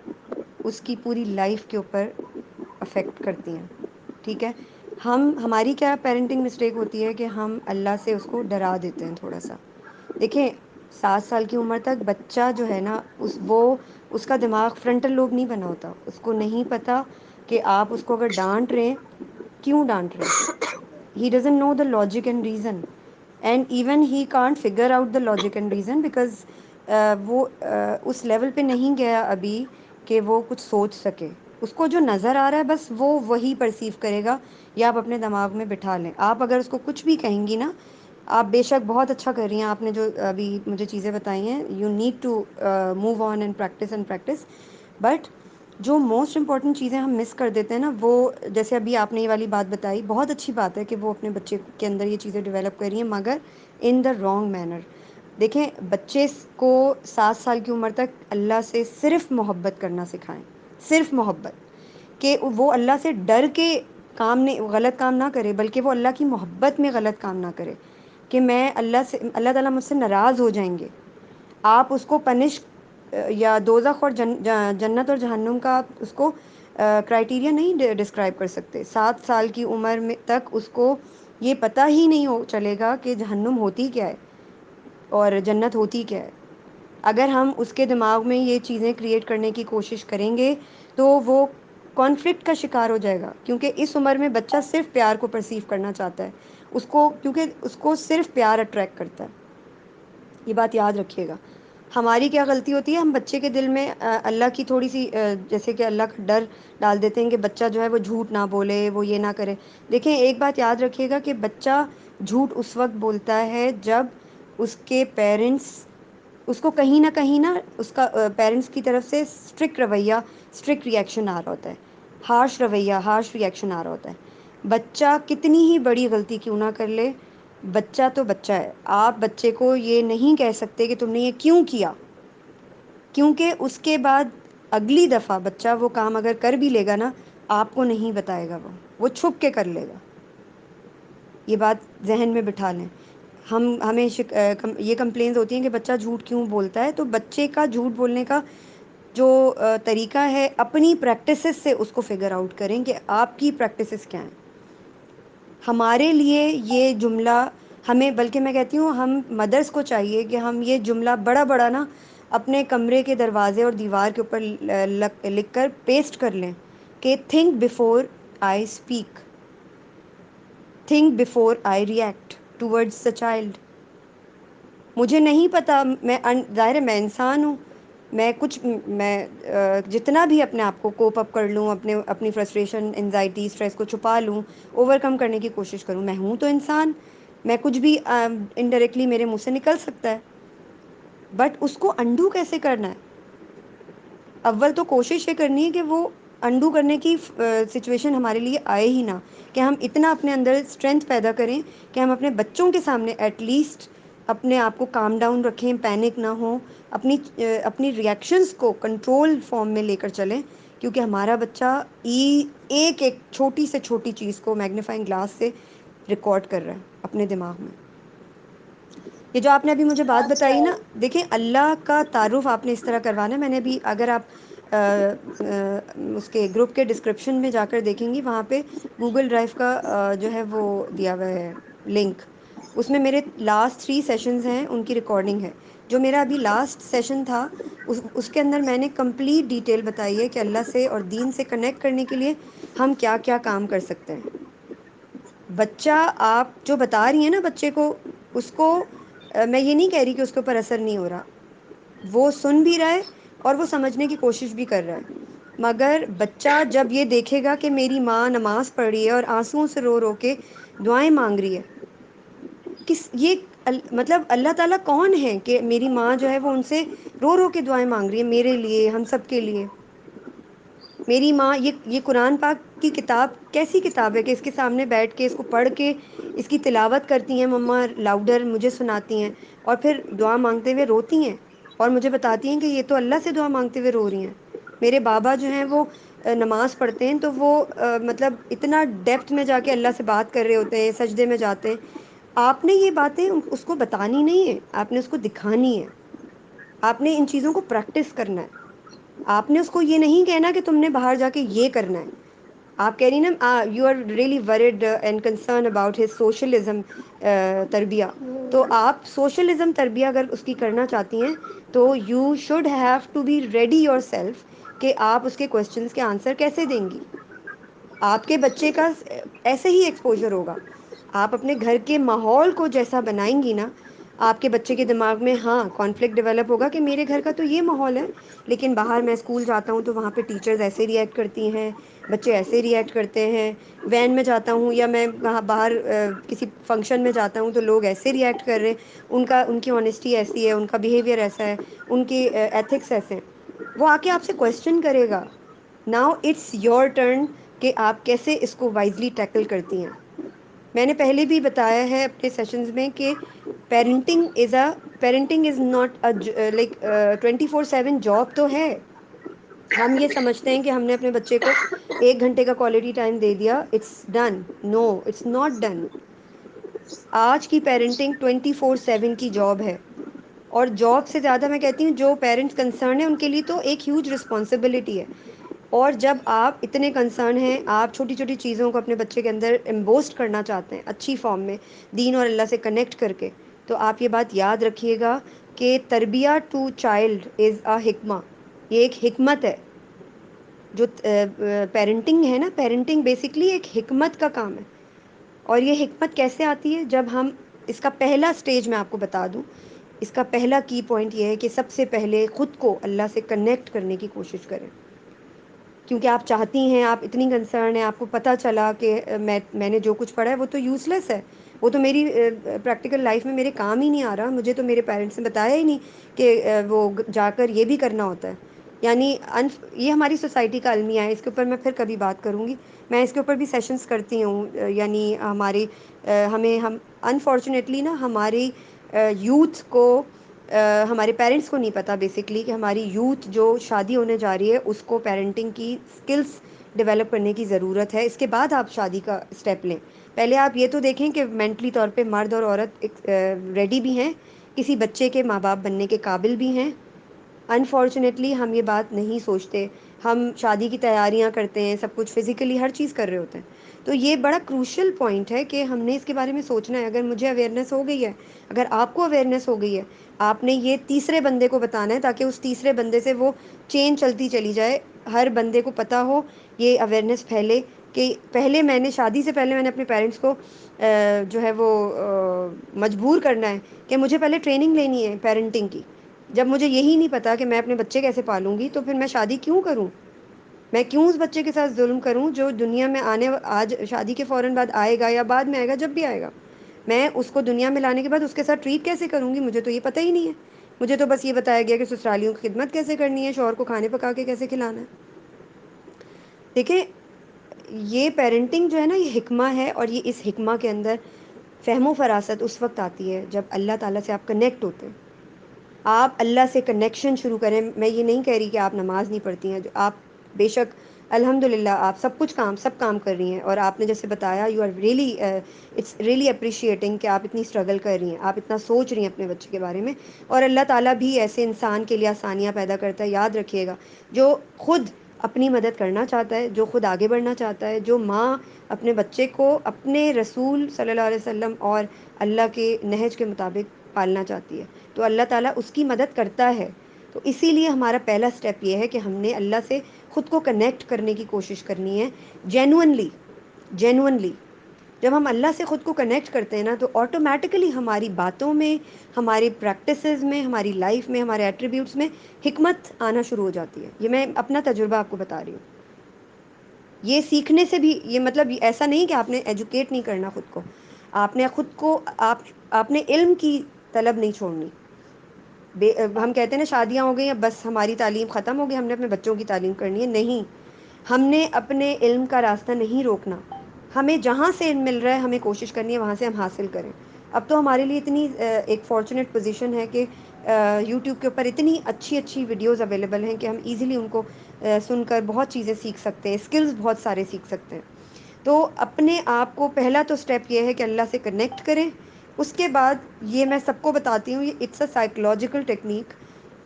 اس کی پوری لائف کے اوپر افیکٹ کرتی ہیں. ٹھیک ہے. ہماری کیا پیرنٹنگ مسٹیک ہوتی ہے کہ ہم اللہ سے اس کو ڈرا دیتے ہیں تھوڑا سا. دیکھیں، 7 سال کی عمر تک بچہ جو ہے نا، اس کا دماغ فرنٹل لوب نہیں بنا ہوتا. اس کو نہیں پتا کہ آپ اس کو اگر ڈانٹ رہے ہیں، کیوں ڈانٹ رہے ہیں. He doesn't know the logic and reason, and even he can't figure out the logic and reason because وہ اس لیول پہ نہیں گیا ابھی کہ وہ کچھ سوچ سکے. اس کو جو نظر آ رہا ہے بس وہ وہی پرسیو کرے گا، یا آپ اپنے دماغ میں بٹھا لیں. آپ اگر اس کو کچھ بھی کہیں گی نا، آپ بے شک بہت اچھا کر رہی ہیں، آپ نے جو ابھی مجھے چیزیں بتائی ہیں. You need to move on and practice. But جو موسٹ امپورٹنٹ چیزیں ہم مس کر دیتے ہیں نا، وہ جیسے ابھی آپ نے یہ والی بات بتائی، بہت اچھی بات ہے کہ وہ اپنے بچے کے اندر یہ چیزیں ڈیولپ کر رہی ہیں، مگر ان دا رانگ مینر. دیکھیں، بچے کو 7 سال کی عمر تک اللہ سے صرف محبت کرنا سکھائیں. صرف محبت، کہ وہ اللہ سے ڈر کے غلط کام نہ کرے، بلکہ وہ اللہ کی محبت میں غلط کام نہ کرے کہ میں اللہ تعالیٰ مجھ سے ناراض ہو جائیں گے. آپ اس کو پنش یا دوزخ اور جنت اور جہنم کا آپ اس کو کرائٹیریا نہیں ڈسکرائب کر سکتے. 7 سال کی عمر میں تک اس کو یہ پتہ ہی نہیں چلے گا کہ جہنم ہوتی کیا ہے اور جنت ہوتی کیا ہے. اگر ہم اس کے دماغ میں یہ چیزیں کریٹ کرنے کی کوشش کریں گے تو وہ کانفلکٹ کا شکار ہو جائے گا. کیونکہ اس عمر میں بچہ صرف پیار کو پرسیو کرنا چاہتا ہے، کیونکہ اس کو صرف پیار اٹریکٹ کرتا ہے. یہ بات یاد رکھیے گا. ہماری کیا غلطی ہوتی ہے، ہم بچے کے دل میں اللہ کی تھوڑی سی جیسے کہ اللہ کا ڈر ڈال دیتے ہیں کہ بچہ جو ہے وہ جھوٹ نہ بولے، وہ یہ نہ کرے. دیکھیں، ایک بات یاد رکھیے گا کہ بچہ جھوٹ اس وقت بولتا ہے جب اس کے پیرنٹس اس کو کہیں نہ کہیں نا اس کا پیرنٹس کی طرف سے اسٹرکٹ ریئیکشن آ رہا ہوتا ہے. ہارش رویہ، ہارش ریئیکشن آ رہا ہوتا ہے. بچہ کتنی ہی بڑی غلطی کیوں نہ کر لے، بچہ تو بچہ ہے. آپ بچے کو یہ نہیں کہہ سکتے کہ تم نے یہ کیوں کیا، کیونکہ اس کے بعد اگلی دفعہ بچہ وہ کام اگر کر بھی لے گا نا، آپ کو نہیں بتائے گا، وہ چھپ کے کر لے گا. یہ بات ذہن میں بٹھا لیں. ہمیں یہ کمپلینز ہوتی ہیں کہ بچہ جھوٹ کیوں بولتا ہے. تو بچے کا جھوٹ بولنے کا جو طریقہ ہے، اپنی پریکٹسز سے اس کو فگر آؤٹ کریں کہ آپ کی پریکٹسز کیا ہیں. ہمارے لیے یہ جملہ بلکہ میں کہتی ہوں ہم مدرس کو چاہیے کہ ہم یہ جملہ بڑا بڑا نا اپنے کمرے کے دروازے اور دیوار کے اوپر لکھ کر پیسٹ کر لیں کہ think before I speak, think before I react towards the child. مجھے نہیں پتا، ظاہر ہے میں انسان ہوں، میں جتنا بھی اپنے آپ کو کوپ اپ کر لوں، اپنی فرسٹریشن، انزائٹی، اسٹریس کو چھپا لوں، اوور کم کرنے کی کوشش کروں، میں ہوں تو انسان. میں کچھ بھی انڈائریکٹلی میرے منہ سے نکل سکتا ہے. بٹ اس کو انڈو کیسے کرنا ہے؟ اول تو کوشش یہ کرنی ہے کہ وہ انڈو کرنے کی سچویشن ہمارے لیے آئے ہی نہ، کہ ہم اتنا اپنے اندر اسٹرینتھ پیدا کریں کہ ہم اپنے بچوں کے سامنے ایٹ لیسٹ اپنے آپ کو کام ڈاؤن رکھیں، پینک نہ ہوں، اپنی ریئیکشنز کو کنٹرول فارم میں لے کر چلیں. کیونکہ ہمارا بچہ ایک ایک چھوٹی سے چھوٹی چیز کو میگنیفائنگ گلاس سے ریکارڈ کر رہا ہے اپنے دماغ میں. یہ جو آپ نے ابھی مجھے بات That's بتائی نا، right. دیکھیں اللہ کا تعارف آپ نے اس طرح کروانا ہے. میں نے بھی، اگر آپ اس کے گروپ کے ڈسکرپشن میں جا کر دیکھیں گی، وہاں پہ گوگل ڈرائیو کا جو ہے وہ دیا ہوا ہے لنک. اس میں میرے لاسٹ 3 سیشنز ہیں، ان کی ریکارڈنگ ہے. جو میرا ابھی لاسٹ سیشن تھا اس کے اندر میں نے کمپلیٹ ڈیٹیل بتائی ہے کہ اللہ سے اور دین سے کنیکٹ کرنے کے لیے ہم کیا کیا کام کر سکتے ہیں. بچہ آپ جو بتا رہی ہیں نا بچے کو، اس کو میں یہ نہیں کہہ رہی کہ اس کے اوپر اثر نہیں ہو رہا، وہ سن بھی رہا ہے اور وہ سمجھنے کی کوشش بھی کر رہا ہے. مگر بچہ جب یہ دیکھے گا کہ میری ماں نماز پڑھ رہی ہے اور آنسوؤں سے رو رو کے دعائیں مانگ رہی ہے، مطلب اللہ تعالیٰ کون ہے کہ میری ماں جو ہے وہ ان سے رو رو کے دعائیں مانگ رہی ہے میرے لیے، ہم سب کے لیے. میری ماں، یہ قرآن پاک کی کتاب کیسی کتاب ہے کہ اس کے سامنے بیٹھ کے اس کو پڑھ کے اس کی تلاوت کرتی ہیں مما لاؤڈر، مجھے سناتی ہیں، اور پھر دعا مانگتے ہوئے روتی ہیں اور مجھے بتاتی ہیں کہ یہ تو اللہ سے دعا مانگتے ہوئے رو رہی ہیں. میرے بابا جو ہیں وہ نماز پڑھتے ہیں تو وہ مطلب اتنا ڈیپتھ میں جا کے اللہ سے بات کر رہے ہوتے ہیں، سجدے میں جاتے ہیں. آپ نے یہ باتیں اس کو بتانی نہیں ہے، آپ نے اس کو دکھانی ہے، آپ نے ان چیزوں کو پریکٹس کرنا ہے، آپ نے اس کو یہ نہیں کہنا کہ تم نے باہر جا کے یہ کرنا ہے. آپ کہہ رہی نا you are really worried and concern about his socialism تربیہ. تو آپ سوشلزم تربیہ اگر اس کی کرنا چاہتی ہیں تو you should have to be ready yourself کہ آپ اس کے کوشچنس کے آنسر کیسے دیں گی. آپ کے بچے کا ایسے ہی ایکسپوجر ہوگا. آپ اپنے گھر کے ماحول کو جیسا بنائیں گی نا، آپ کے بچے کے دماغ میں ہاں کانفلکٹ ڈیولپ ہوگا کہ میرے گھر کا تو یہ ماحول ہے، لیکن باہر میں اسکول جاتا ہوں تو وہاں پہ ٹیچرز ایسے ریئیکٹ کرتی ہیں، بچے ایسے ریئیکٹ کرتے ہیں. وین میں جاتا ہوں یا میں وہاں باہر کسی فنکشن میں جاتا ہوں تو لوگ ایسے ریئیکٹ کر رہے ہیں، ان کی آنیسٹی ایسی ہے، ان کا بیہیویئر ایسا ہے، ان کے ایتھکس ایسے ہیں. وہ آ کے آپ سے کوشچن کرے گا. ناؤ اٹس یور ٹرن کہ آپ کیسے اس کو وائزلی ٹیکل کرتی ہیں. میں نے پہلے بھی بتایا ہے اپنے سیشنز میں کہ parenting is not like 24/7 job تو ہے. ہم یہ سمجھتے ہیں کہ ہم نے اپنے بچے کو 1 گھنٹے کا کوالٹی ٹائم دے دیا، it's done. No, it's not done. آج کی پیرنٹنگ 24/7 کی جاب ہے. اور جاب سے زیادہ میں کہتی ہوں جو پیرنٹس کنسرن ہیں ان کے لیے تو ایک ہیوج رسپانسبلٹی ہے. اور جب آپ اتنے کنسرن ہیں، آپ چھوٹی چھوٹی چیزوں کو اپنے بچے کے اندر امبوسٹ کرنا چاہتے ہیں اچھی فارم میں، دین اور اللہ سے کنیکٹ کر کے، تو آپ یہ بات یاد رکھیے گا کہ تربیہ ٹو چائلڈ از اے حکمہ. یہ ایک حکمت ہے. جو پیرنٹنگ ہے نا، پیرنٹنگ بیسکلی ایک حکمت کا کام ہے. اور یہ حکمت کیسے آتی ہے؟ جب ہم اس کا پہلا سٹیج میں آپ کو بتا دوں، اس کا پہلا کی پوائنٹ یہ ہے کہ سب سے پہلے خود کو اللہ سے کنیکٹ کرنے کی کوشش کریں. کیونکہ آپ چاہتی ہیں، آپ اتنی کنسرن ہیں، آپ کو پتہ چلا کہ میں نے جو کچھ پڑھا ہے وہ تو یوز لیس ہے، وہ تو میری پریکٹیکل لائف میں میرے کام ہی نہیں آ رہا، مجھے تو میرے پیرنٹس نے بتایا ہی نہیں کہ وہ جا کر یہ بھی کرنا ہوتا ہے. یعنی یہ ہماری سوسائٹی کا المیہ ہے. اس کے اوپر میں پھر کبھی بات کروں گی. میں اس کے اوپر بھی سیشنز کرتی ہوں. یعنی ہم انفارچونیٹلی نا ہماری یوتھ کو، ہمارے پیرنٹس کو نہیں پتہ بیسکلی کہ ہماری یوتھ جو شادی ہونے جا رہی ہے اس کو پیرنٹنگ کی سکلز ڈیولپ کرنے کی ضرورت ہے. اس کے بعد آپ شادی کا اسٹیپ لیں. پہلے آپ یہ تو دیکھیں کہ مینٹلی طور پہ مرد اور عورت ریڈی بھی ہیں، کسی بچے کے ماں باپ بننے کے قابل بھی ہیں. انفارچونیٹلی ہم یہ بات نہیں سوچتے. ہم شادی کی تیاریاں کرتے ہیں، سب کچھ فزیکلی ہر چیز کر رہے ہوتے ہیں. تو یہ بڑا کروشل پوائنٹ ہے کہ ہم نے اس کے بارے میں سوچنا ہے. اگر مجھے اویئرنیس ہو گئی ہے، اگر آپ کو اویئرنیس ہو گئی ہے، آپ نے یہ تیسرے بندے کو بتانا ہے تاکہ اس تیسرے بندے سے وہ چین چلتی چلی جائے. ہر بندے کو پتہ ہو، یہ اویئرنیس پھیلے کہ پہلے میں نے شادی سے پہلے میں نے اپنے پیرنٹس کو جو ہے وہ مجبور کرنا ہے کہ مجھے پہلے ٹریننگ لینی ہے پیرنٹنگ کی. جب مجھے یہی نہیں پتا کہ میں اپنے بچے کیسے پالوں گی تو پھر میں شادی کیوں کروں؟ میں کیوں اس بچے کے ساتھ ظلم کروں جو دنیا میں آج شادی کے فوراً بعد آئے گا یا بعد میں آئے گا، جب بھی آئے گا. میں اس کو دنیا میں لانے کے بعد اس کے ساتھ ٹریٹ کیسے کروں گی؟ مجھے تو یہ پتہ ہی نہیں ہے. مجھے تو بس یہ بتایا گیا کہ سسرالیوں کی خدمت کیسے کرنی ہے، شوہر کو کھانے پکا کے کیسے کھلانا ہے. دیکھیں، یہ پیرنٹنگ جو ہے نا یہ حکمہ ہے. اور یہ اس حکمہ کے اندر فہم و فراست اس وقت آتی ہے جب اللہ تعالیٰ سے آپ کنیکٹ ہوتے ہیں. آپ اللہ سے کنیکشن شروع کریں. میں یہ نہیں کہہ رہی کہ آپ نماز نہیں پڑھتی ہیں، جو آپ بے شک الحمد للہ آپ سب کام کر رہی ہیں. اور آپ نے جیسے بتایا you are really it's really appreciating کہ آپ اتنی اسٹرگل کر رہی ہیں، آپ اتنا سوچ رہی ہیں اپنے بچے کے بارے میں. اور اللہ تعالیٰ بھی ایسے انسان کے لیے آسانیاں پیدا کرتا ہے. یاد رکھیے گا، جو خود اپنی مدد کرنا چاہتا ہے، جو خود آگے بڑھنا چاہتا ہے، جو ماں اپنے بچے کو اپنے رسول صلی اللہ علیہ وسلم اور اللہ کے نہج کے مطابق پالنا چاہتی ہے، تو اللہ تعالیٰ اس کی مدد کرتا ہے. تو اسی لیے ہمارا پہلا سٹیپ یہ ہے کہ ہم نے اللہ سے خود کو کنیکٹ کرنے کی کوشش کرنی ہے. جینونلی جینونلی جب ہم اللہ سے خود کو کنیکٹ کرتے ہیں نا تو آٹومیٹیکلی ہماری باتوں میں، ہماری پریکٹسز میں، ہماری لائف میں، ہمارے ایٹریبیوٹس میں حکمت آنا شروع ہو جاتی ہے. یہ میں اپنا تجربہ آپ کو بتا رہی ہوں. یہ سیکھنے سے بھی، یہ مطلب ایسا نہیں کہ آپ نے ایجوکیٹ نہیں کرنا خود کو، آپ نے خود کو آپ نے علم کی طلب نہیں چھوڑنی. ہم کہتے ہیں نا شادیاں ہو گئی ہیں بس ہماری تعلیم ختم ہو گئی، ہم نے اپنے بچوں کی تعلیم کرنی ہے. نہیں، ہم نے اپنے علم کا راستہ نہیں روکنا. ہمیں جہاں سے علم مل رہا ہے ہمیں کوشش کرنی ہے وہاں سے ہم حاصل کریں. اب تو ہمارے لیے اتنی ایک فارچونیٹ پوزیشن ہے کہ یوٹیوب کے اوپر اتنی اچھی اچھی ویڈیوز اویلیبل ہیں کہ ہم ایزیلی ان کو سن کر بہت چیزیں سیکھ سکتے ہیں، اسکلز بہت سارے سیکھ سکتے ہیں. تو اپنے آپ کو پہلا تو سٹیپ یہ ہے کہ اللہ سے کنیکٹ کریں. اس کے بعد یہ میں سب کو بتاتی ہوں، یہ اٹس اے سائیکولوجیکل ٹیکنیک.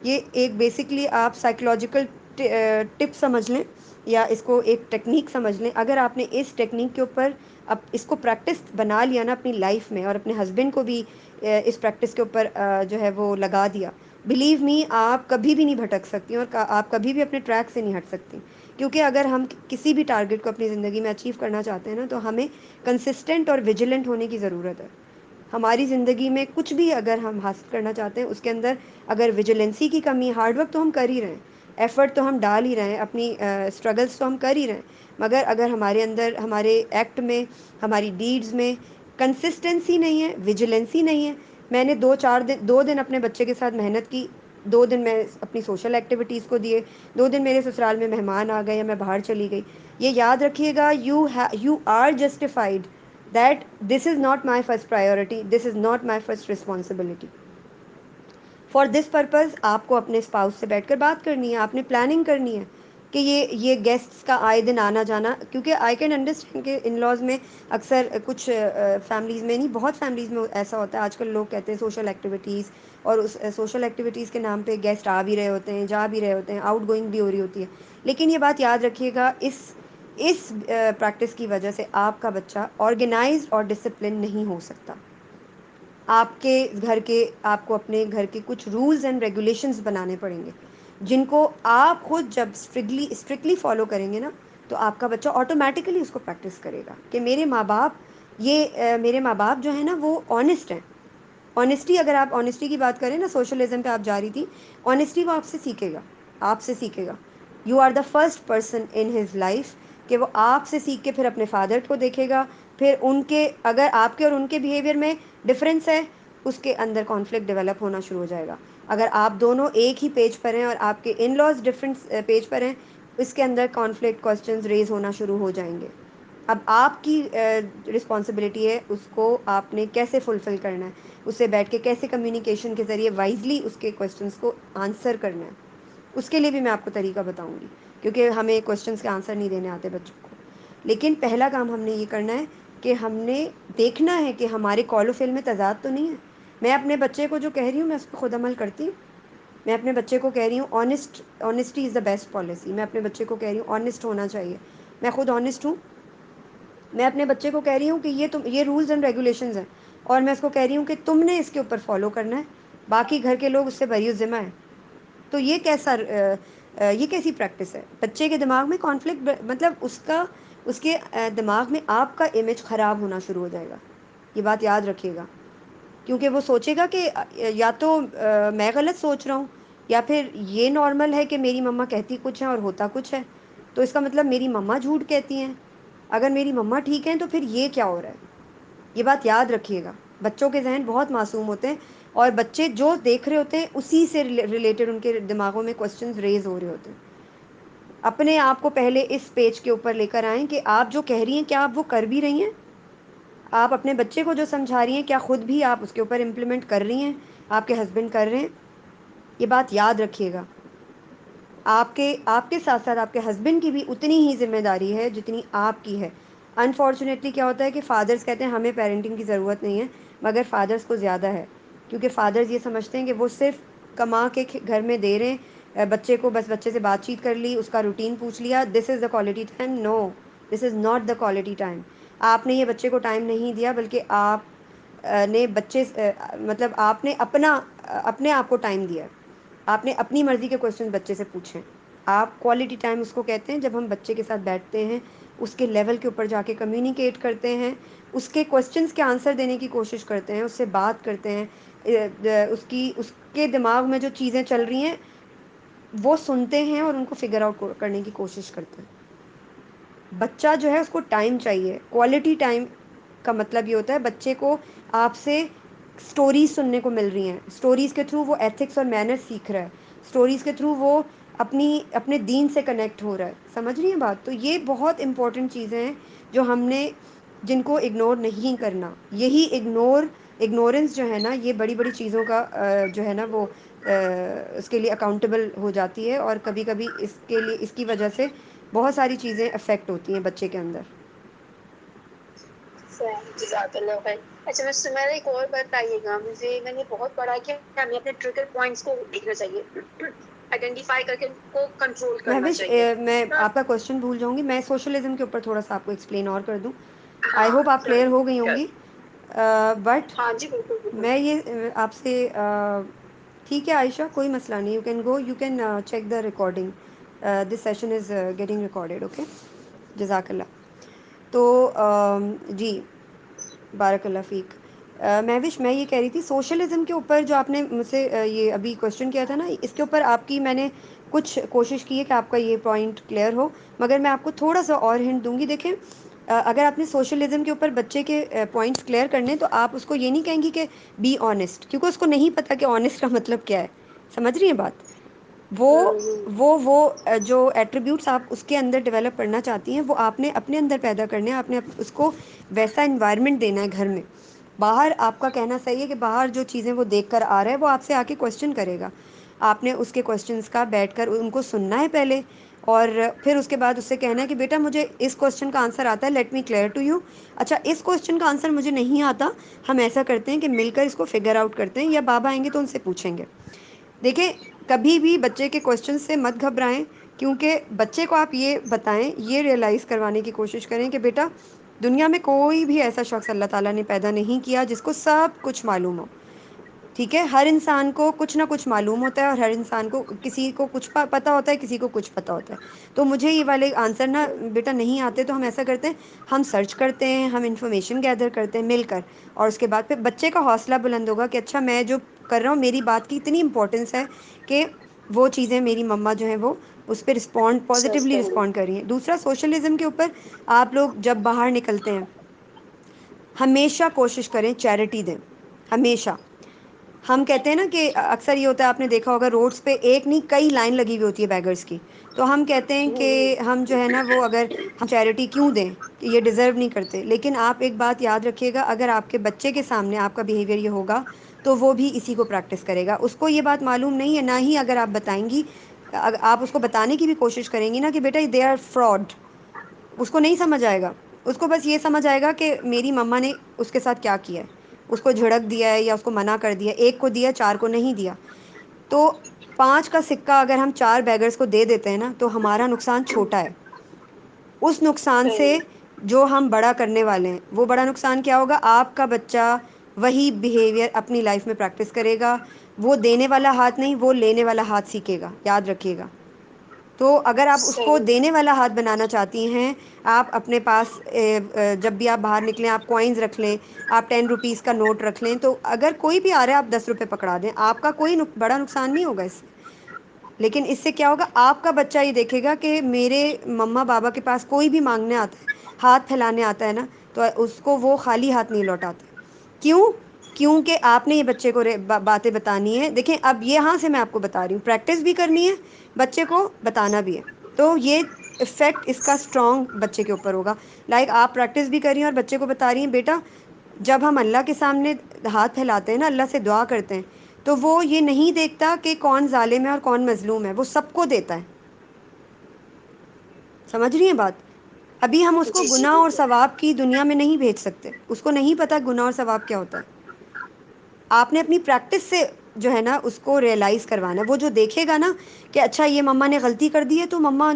یہ ایک بیسکلی آپ سائیکولوجیکل ٹپ سمجھ لیں یا اس کو ایک ٹیکنیک سمجھ لیں. اگر آپ نے اس ٹیکنیک کے اوپر اب اس کو پریکٹس بنا لیا نا اپنی لائف میں، اور اپنے ہسبینڈ کو بھی اس پریکٹس کے اوپر جو ہے وہ لگا دیا، بلیو می آپ کبھی بھی نہیں بھٹک سکتی اور آپ کبھی بھی اپنے ٹریک سے نہیں ہٹ سکتی. کیونکہ اگر ہم کسی بھی ٹارگٹ کو اپنی زندگی میں اچیو کرنا چاہتے ہیں نا، تو ہمیں کنسسٹنٹ اور ویجیلنٹ ہونے کی ضرورت ہے. ہماری زندگی میں کچھ بھی اگر ہم حاصل کرنا چاہتے ہیں، اس کے اندر اگر ویجیلنسی کی کمی، ہارڈ ورک تو ہم کر ہی رہے ہیں، ایفرٹ تو ہم ڈال ہی رہے ہیں، اپنی اسٹرگلس تو ہم کر ہی رہے ہیں، مگر اگر ہمارے اندر، ہمارے ایکٹ میں، ہماری ڈیڈز میں کنسسٹنسی نہیں ہے، ویجیلنسی نہیں ہے. میں نے 2 دن اپنے بچے کے ساتھ محنت کی، 2 دن میں اپنی سوشل ایکٹیویٹیز کو دیے، 2 دن میرے سسرال میں مہمان آ گئے یا میں باہر چلی گئی. یہ یاد رکھیے گا، you are justified that this is not my first priority, this is not my first responsibility. For this purpose آپ کو اپنے اسپاؤس سے بیٹھ کر بات کرنی ہے، آپ نے پلاننگ کرنی ہے کہ یہ گیسٹس کا آئے دن آنا جانا. کیونکہ آئی کین انڈرسٹینڈ کہ ان لاز میں اکثر کچھ فیملیز میں، نہیں بہت فیملیز میں ایسا ہوتا ہے. آج کل لوگ کہتے ہیں سوشل ایکٹیویٹیز، اور اس سوشل ایکٹیویٹیز کے نام پہ گیسٹ آ بھی رہے ہوتے ہیں، جا بھی رہے ہوتے ہیں، آؤٹ گوئنگ بھی ہو رہی ہوتی ہے. لیکن یہ بات یاد رکھیے گا، اس پریکٹس کی وجہ سے آپ کا بچہ آرگنائزڈ اور ڈسپلن نہیں ہو سکتا. آپ کے گھر کے، آپ کو اپنے گھر کے کچھ رولز اینڈ ریگولیشنز بنانے پڑیں گے، جن کو آپ خود جب اسٹرکٹلی فالو کریں گے نا، تو آپ کا بچہ آٹومیٹیکلی اس کو پریکٹس کرے گا کہ میرے ماں باپ جو ہیں نا وہ آنےسٹ ہیں. آنےسٹی، اگر آپ آنےسٹی کی بات کریں نا، سوشلزم پہ آپ جا رہی تھی، آنےسٹی وہ آپ سے سیکھے گا، آپ سے سیکھے گا. You are the first person in his life کہ وہ آپ سے سیکھ کے پھر اپنے فادر کو دیکھے گا. پھر ان کے، اگر آپ کے اور ان کے بیہیویئر میں ڈفرینس ہے، اس کے اندر کانفلکٹ ڈیولپ ہونا شروع ہو جائے گا. اگر آپ دونوں ایک ہی پیج پر ہیں اور آپ کے ان لاز ڈفرینٹ پیج پر ہیں، اس کے اندر کانفلکٹ کوشچنز ریز ہونا شروع ہو جائیں گے. اب آپ کی رسپانسبلٹی ہے اس کو آپ نے کیسے فلفل کرنا ہے، اس سے بیٹھ کے کیسے کمیونیکیشن کے ذریعے وائزلی اس کے کوشچنس کو آنسر کرنا ہے. اس کے لیے بھی میں آپ کو طریقہ بتاؤں گی، کیونکہ ہمیں کوشچنس کے آنسر نہیں دینے آتے بچوں کو. لیکن پہلا کام ہم نے یہ کرنا ہے کہ ہم نے دیکھنا ہے کہ ہمارے قول و فعل میں تضاد تو نہیں ہے. میں اپنے بچے کو جو کہہ رہی ہوں، میں اس پہ خود عمل کرتی ہوں. میں اپنے بچے کو کہہ رہی ہوں honesty is the best policy. میں اپنے بچے کو کہہ رہی ہوں آنےسٹ ہونا چاہیے. میں خود آنےسٹ ہوں. میں اپنے بچے کو کہہ رہی ہوں کہ یہ رولز اینڈ ریگولیشنز ہیں، اور میں اس کو کہہ رہی ہوں کہ تم نے اس کے اوپر فالو کرنا ہے، باقی گھر کے لوگ اس سے بری الذمہ ہیں. تو یہ کیسی پریکٹس ہے؟ بچے کے دماغ میں کانفلکٹ، مطلب اس کے دماغ میں آپ کا امیج خراب ہونا شروع ہو جائے گا. یہ بات یاد رکھیے گا، کیونکہ وہ سوچے گا کہ یا تو میں غلط سوچ رہا ہوں، یا پھر یہ نارمل ہے کہ میری مما کہتی کچھ ہے اور ہوتا کچھ ہے، تو اس کا مطلب میری مما جھوٹ کہتی ہیں. اگر میری مما ٹھیک ہیں تو پھر یہ کیا ہو رہا ہے؟ یہ بات یاد رکھیے گا. بچوں کے ذہن بہت معصوم ہوتے ہیں، اور بچے جو دیکھ رہے ہوتے ہیں اسی سے ریلیٹڈ ان کے دماغوں میں کوشچنز ریز ہو رہے ہوتے ہیں. اپنے آپ کو پہلے اس پیج کے اوپر لے کر آئیں کہ آپ جو کہہ رہی ہیں کیا آپ وہ کر بھی رہی ہیں؟ آپ اپنے بچے کو جو سمجھا رہی ہیں کیا خود بھی آپ اس کے اوپر امپلیمنٹ کر رہی ہیں؟ آپ کے ہسبینڈ کر رہے ہیں؟ یہ بات یاد رکھیے گا. آپ کے ساتھ ساتھ آپ کے ہسبینڈ کی بھی اتنی ہی ذمہ داری ہے جتنی آپ کی ہے. انفارچونیٹلی کیا ہوتا ہے کہ فادرز کہتے ہیں ہمیں پیرنٹنگ کی ضرورت نہیں ہے، مگر فادرز کو زیادہ ہے. کیونکہ فادرز یہ سمجھتے ہیں کہ وہ صرف کما کے گھر میں دے رہے ہیں بچے کو، بس بچے سے بات چیت کر لی، اس کا روٹین پوچھ لیا، this is the quality time. No, this is not the quality time. آپ نے یہ بچے کو ٹائم نہیں دیا، بلکہ آپ نے مطلب آپ نے اپنے آپ کو ٹائم دیا. آپ نے اپنی مرضی کے کوشچن بچے سے پوچھیں. آپ کوالٹی ٹائم اس کو کہتے ہیں جب ہم بچے کے ساتھ بیٹھتے ہیں، اس کے لیول کے اوپر جا کے کمیونیکیٹ کرتے ہیں، اس کے کوشچنس کے آنسر دینے کی کوشش کرتے ہیں، اس سے بات کرتے ہیں، اس کے دماغ میں جو چیزیں چل رہی ہیں وہ سنتے ہیں اور ان کو فگر آؤٹ کرنے کی کوشش کرتے ہیں. بچہ جو ہے اس کو ٹائم چاہیے. کوالٹی ٹائم کا مطلب یہ ہوتا ہے بچے کو آپ سے سٹوریز سننے کو مل رہی ہیں، سٹوریز کے تھرو وہ ایتھکس اور مینرز سیکھ رہا ہے، سٹوریز کے تھرو وہ اپنے دین سے کنیکٹ ہو رہا ہے. سمجھ رہی ہیں بات؟ تو یہ بہت امپورٹنٹ چیزیں ہیں جو ہم نے، جن کو اگنور نہیں کرنا. یہی اگنورنس جو ہے نا، یہ بڑی بڑی چیزوں کا جو ہے نا وہ اس کے لیے اکاؤنٹیبل ہو جاتی ہے، اور کبھی کبھی اس کی وجہ سے بہت ساری چیزیں افیکٹ ہوتی ہیں بچے کے اندر. جزاک اللہ خیر. اچھا میں سمیرا ایک اور بتائیے گا مجھے. میں نے بہت پڑھا کہ ہمیں اپنے ٹریگر پوائنٹس کو دیکھنا چاہیے, آئیڈینٹیفائی کر کے ان کو کنٹرول کرنا مہوش چاہیے. میں ہاں آپ کا کوشچن بھول جاؤں گی. میں سوشلزم کے اوپر تھوڑا سا آپ کو ایکسپلین اور کر دوں. آئی ہاں ہوپ آپ کلیئر ہو گئی ہوں sure. گی. بٹ ہاں جی بالکل بالکل. میں یہ آپ سے ٹھیک ہے عائشہ, کوئی مسئلہ نہیں. You can go, you can check the recording. This session is getting recorded. Okay, جزاک اللہ. تو جی, بارک اللہ فیک. مہوش میں یہ کہہ رہی تھی سوشلزم کے اوپر جو آپ نے مجھ سے یہ ابھی کوشچن کیا تھا نا, اس کے اوپر آپ کی میں نے کچھ کوشش کی ہے کہ آپ کا یہ پوائنٹ کلیئر ہو. مگر میں آپ کو تھوڑا سا اور ہنٹ دوں گی. دیکھیں, اگر آپ نے سوشلزم کے اوپر بچے کے پوائنٹس کلیئر کرنے تو آپ اس کو یہ نہیں کہیں گی کہ بی آنیسٹ, کیونکہ اس کو نہیں پتہ کہ آنیسٹ کا مطلب کیا ہے. سمجھ رہی ہیں بات؟ وہ جو ایٹریبیوٹس آپ اس کے اندر ڈیولپ کرنا چاہتی ہیں وہ آپ نے اپنے اندر پیدا کرنے ہیں. آپ نے اس کو ویسا انوائرمنٹ دینا ہے گھر میں. باہر آپ کا کہنا صحیح ہے کہ باہر جو چیزیں وہ دیکھ کر آ رہا ہے وہ آپ سے آ کے کوشچن کرے گا. آپ نے اس کے کوشچنس کا بیٹھ کر ان کو سننا ہے پہلے, اور پھر اس کے بعد اس سے کہنا ہے کہ بیٹا مجھے اس کوشچن کا آنسر آتا ہے, let me clear to you. اچھا اس کوشچن کا آنسر مجھے نہیں آتا, ہم ایسا کرتے ہیں کہ مل کر اس کو فگر آؤٹ کرتے ہیں, یا بابا آئیں گے تو ان سے پوچھیں گے. دیکھیں, کبھی بھی بچے کے کوشچن سے مت گھبرائیں, کیونکہ بچے کو آپ یہ بتائیں, یہ ریئلائز کروانے کی کوشش کریں کہ بیٹا دنیا میں کوئی بھی ایسا شخص اللہ تعالیٰ نے پیدا نہیں کیا جس کو سب کچھ معلوم ہو. ٹھیک ہے, ہر انسان کو کچھ نہ کچھ معلوم ہوتا ہے, اور ہر انسان کو کسی کو کچھ پتہ ہوتا ہے, کسی کو کچھ پتہ ہوتا ہے. تو مجھے یہ والے آنسر نا بیٹا نہیں آتے, تو ہم ایسا کرتے ہیں, ہم سرچ کرتے ہیں, ہم انفارمیشن گیدر کرتے ہیں مل کر, اور اس کے بعد پھر بچے کا حوصلہ بلند ہوگا کہ اچھا میں جو کر رہا ہوں میری بات کی اتنی امپورٹنس ہے کہ وہ چیزیں میری مما جو ہیں وہ اس پہ رسپونڈ, پازیٹیولی صحیح. رسپونڈ کر رہی ہیں. دوسرا, سوشلزم کے اوپر آپ لوگ جب باہر نکلتے ہیں ہمیشہ کوشش کریں چیریٹی دیں. ہمیشہ. ہم کہتے ہیں نا کہ اکثر یہ ہوتا ہے, آپ نے دیکھا ہوگا روڈس پہ ایک نہیں کئی لائن لگی ہوئی ہوتی ہے بیگرس کی, تو ہم کہتے ہیں کہ ہم جو ہے نا وہ اگر ہم چیریٹی کیوں دیں, کہ یہ ڈیزرو نہیں کرتے. لیکن آپ ایک بات یاد رکھیے گا, اگر آپ کے بچے کے سامنے آپ کا بیہیویئر یہ ہوگا تو وہ بھی اسی کو پریکٹس کرے گا. اس کو یہ بات معلوم نہیں ہے, نہ ہی اگر آپ بتائیں گی, آپ اس کو بتانے کی بھی کوشش کریں گی نا کہ بیٹا دے آر فراڈ, اس کو نہیں سمجھ آئے گا. اس کو بس یہ سمجھ آئے گا کہ میری مما نے اس کے ساتھ کیا کیا ہے, اس کو جھڑک دیا ہے یا اس کو منع کر دیا, ایک کو دیا چار کو نہیں دیا. تو 5 کا سکہ اگر ہم 4 بیگرس کو دے دیتے ہیں نا تو ہمارا نقصان چھوٹا ہے. اس نقصان سے جو ہم بڑا کرنے والے ہیں وہ بڑا نقصان کیا ہوگا, آپ کا بچہ وہی بیہیویئر اپنی لائف میں پریکٹس کرے گا. وہ دینے والا ہاتھ نہیں, وہ لینے والا ہاتھ سیکھے گا, یاد رکھیے گا. تو اگر آپ اس کو صحیح. دینے والا ہاتھ بنانا چاہتی ہیں, آپ اپنے پاس جب بھی آپ باہر نکلیں آپ کوائنز رکھ لیں, آپ 10 روپیز کا نوٹ رکھ لیں, تو اگر کوئی بھی آ رہا ہے آپ 10 روپے پکڑا دیں, آپ کا کوئی بڑا نقصان نہیں ہوگا اس سے. لیکن اس سے کیا ہوگا, آپ کا بچہ یہ دیکھے گا کہ میرے مما بابا کے پاس کوئی بھی مانگنے آتا ہے, ہاتھ پھیلانے آتا ہے نا, تو اس کو وہ خالی ہاتھ نہیں لوٹاتے. کیوں؟ کیونکہ آپ نے یہ بچے کو باتیں بتانی ہے. دیکھیں اب یہاں سے میں آپ کو بتا رہی ہوں, پریکٹس بھی کرنی ہے, بچے کو بتانا بھی ہے. تو یہ افیکٹ اس کا اسٹرانگ بچے کے اوپر ہوگا. لائک آپ پریکٹس بھی کر رہی ہیں اور بچے کو بتا رہی ہیں, بیٹا جب ہم اللہ کے سامنے ہاتھ پھیلاتے ہیں نا, اللہ سے دعا کرتے ہیں, تو وہ یہ نہیں دیکھتا کہ کون ظالم ہے اور کون مظلوم ہے, وہ سب کو دیتا ہے. سمجھ رہی ہیں بات؟ ابھی ہم اس کو جی جی گناہ اور بالکل. ثواب کی دنیا میں نہیں بھیج سکتے, اس کو نہیں پتا گناہ اور ثواب کیا ہوتا ہے. آپ نے اپنی پریکٹس سے جو ہے نا اس کو ریئلائز کروانا ہے. وہ جو دیکھے گا نا کہ اچھا یہ مما نے غلطی کر دی ہے, تو مما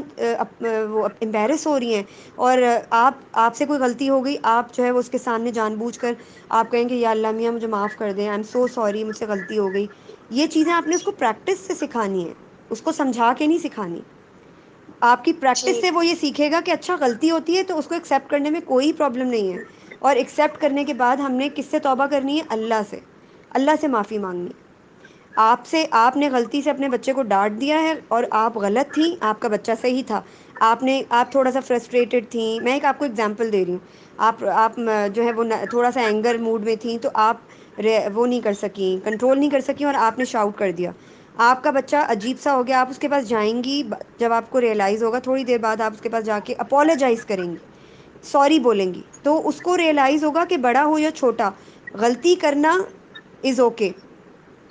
وہ امبیرس ہو رہی ہیں, اور آپ سے کوئی غلطی ہو گئی, آپ جو ہے وہ اس کے سامنے جان بوجھ کر آپ کہیں کہ یا اللہ میاں مجھے معاف کر دیں, آئی ایم سو سوری, مجھ سے غلطی ہو گئی. یہ چیزیں آپ نے اس کو پریکٹس سے سکھانی ہے, اس کو سمجھا کے نہیں سکھانی. آپ کی پریکٹس جی سے وہ یہ سیکھے گا کہ اچھا غلطی ہوتی ہے تو اس کو ایکسیپٹ کرنے میں کوئی پرابلم نہیں ہے. اور ایکسیپٹ کرنے کے بعد ہم نے کس سے توبہ کرنی ہے, اللہ سے. اللہ سے معافی مانگنی ہے. آپ نے غلطی سے اپنے بچے کو ڈانٹ دیا ہے, اور آپ غلط تھیں, آپ کا بچہ صحیح تھا. آپ تھوڑا سا فرسٹریٹڈ تھیں, میں ایک آپ کو ایگزامپل دے رہی ہوں. آپ جو ہے وہ تھوڑا سا اینگر موڈ میں تھیں, تو آپ وہ نہیں کر سکیں, کنٹرول نہیں کر سکیں, اور آپ نے شاؤٹ کر دیا. آپ کا بچہ عجیب سا ہو گیا, آپ اس کے پاس جائیں گی, جب آپ کو ریئلائز ہوگا تھوڑی دیر بعد آپ اس کے پاس جا کے اپولوجائز کریں گی, سوری بولیں گی, تو اس کو ریئلائز ہوگا کہ بڑا ہو یا چھوٹا غلطی کرنا از اوکے.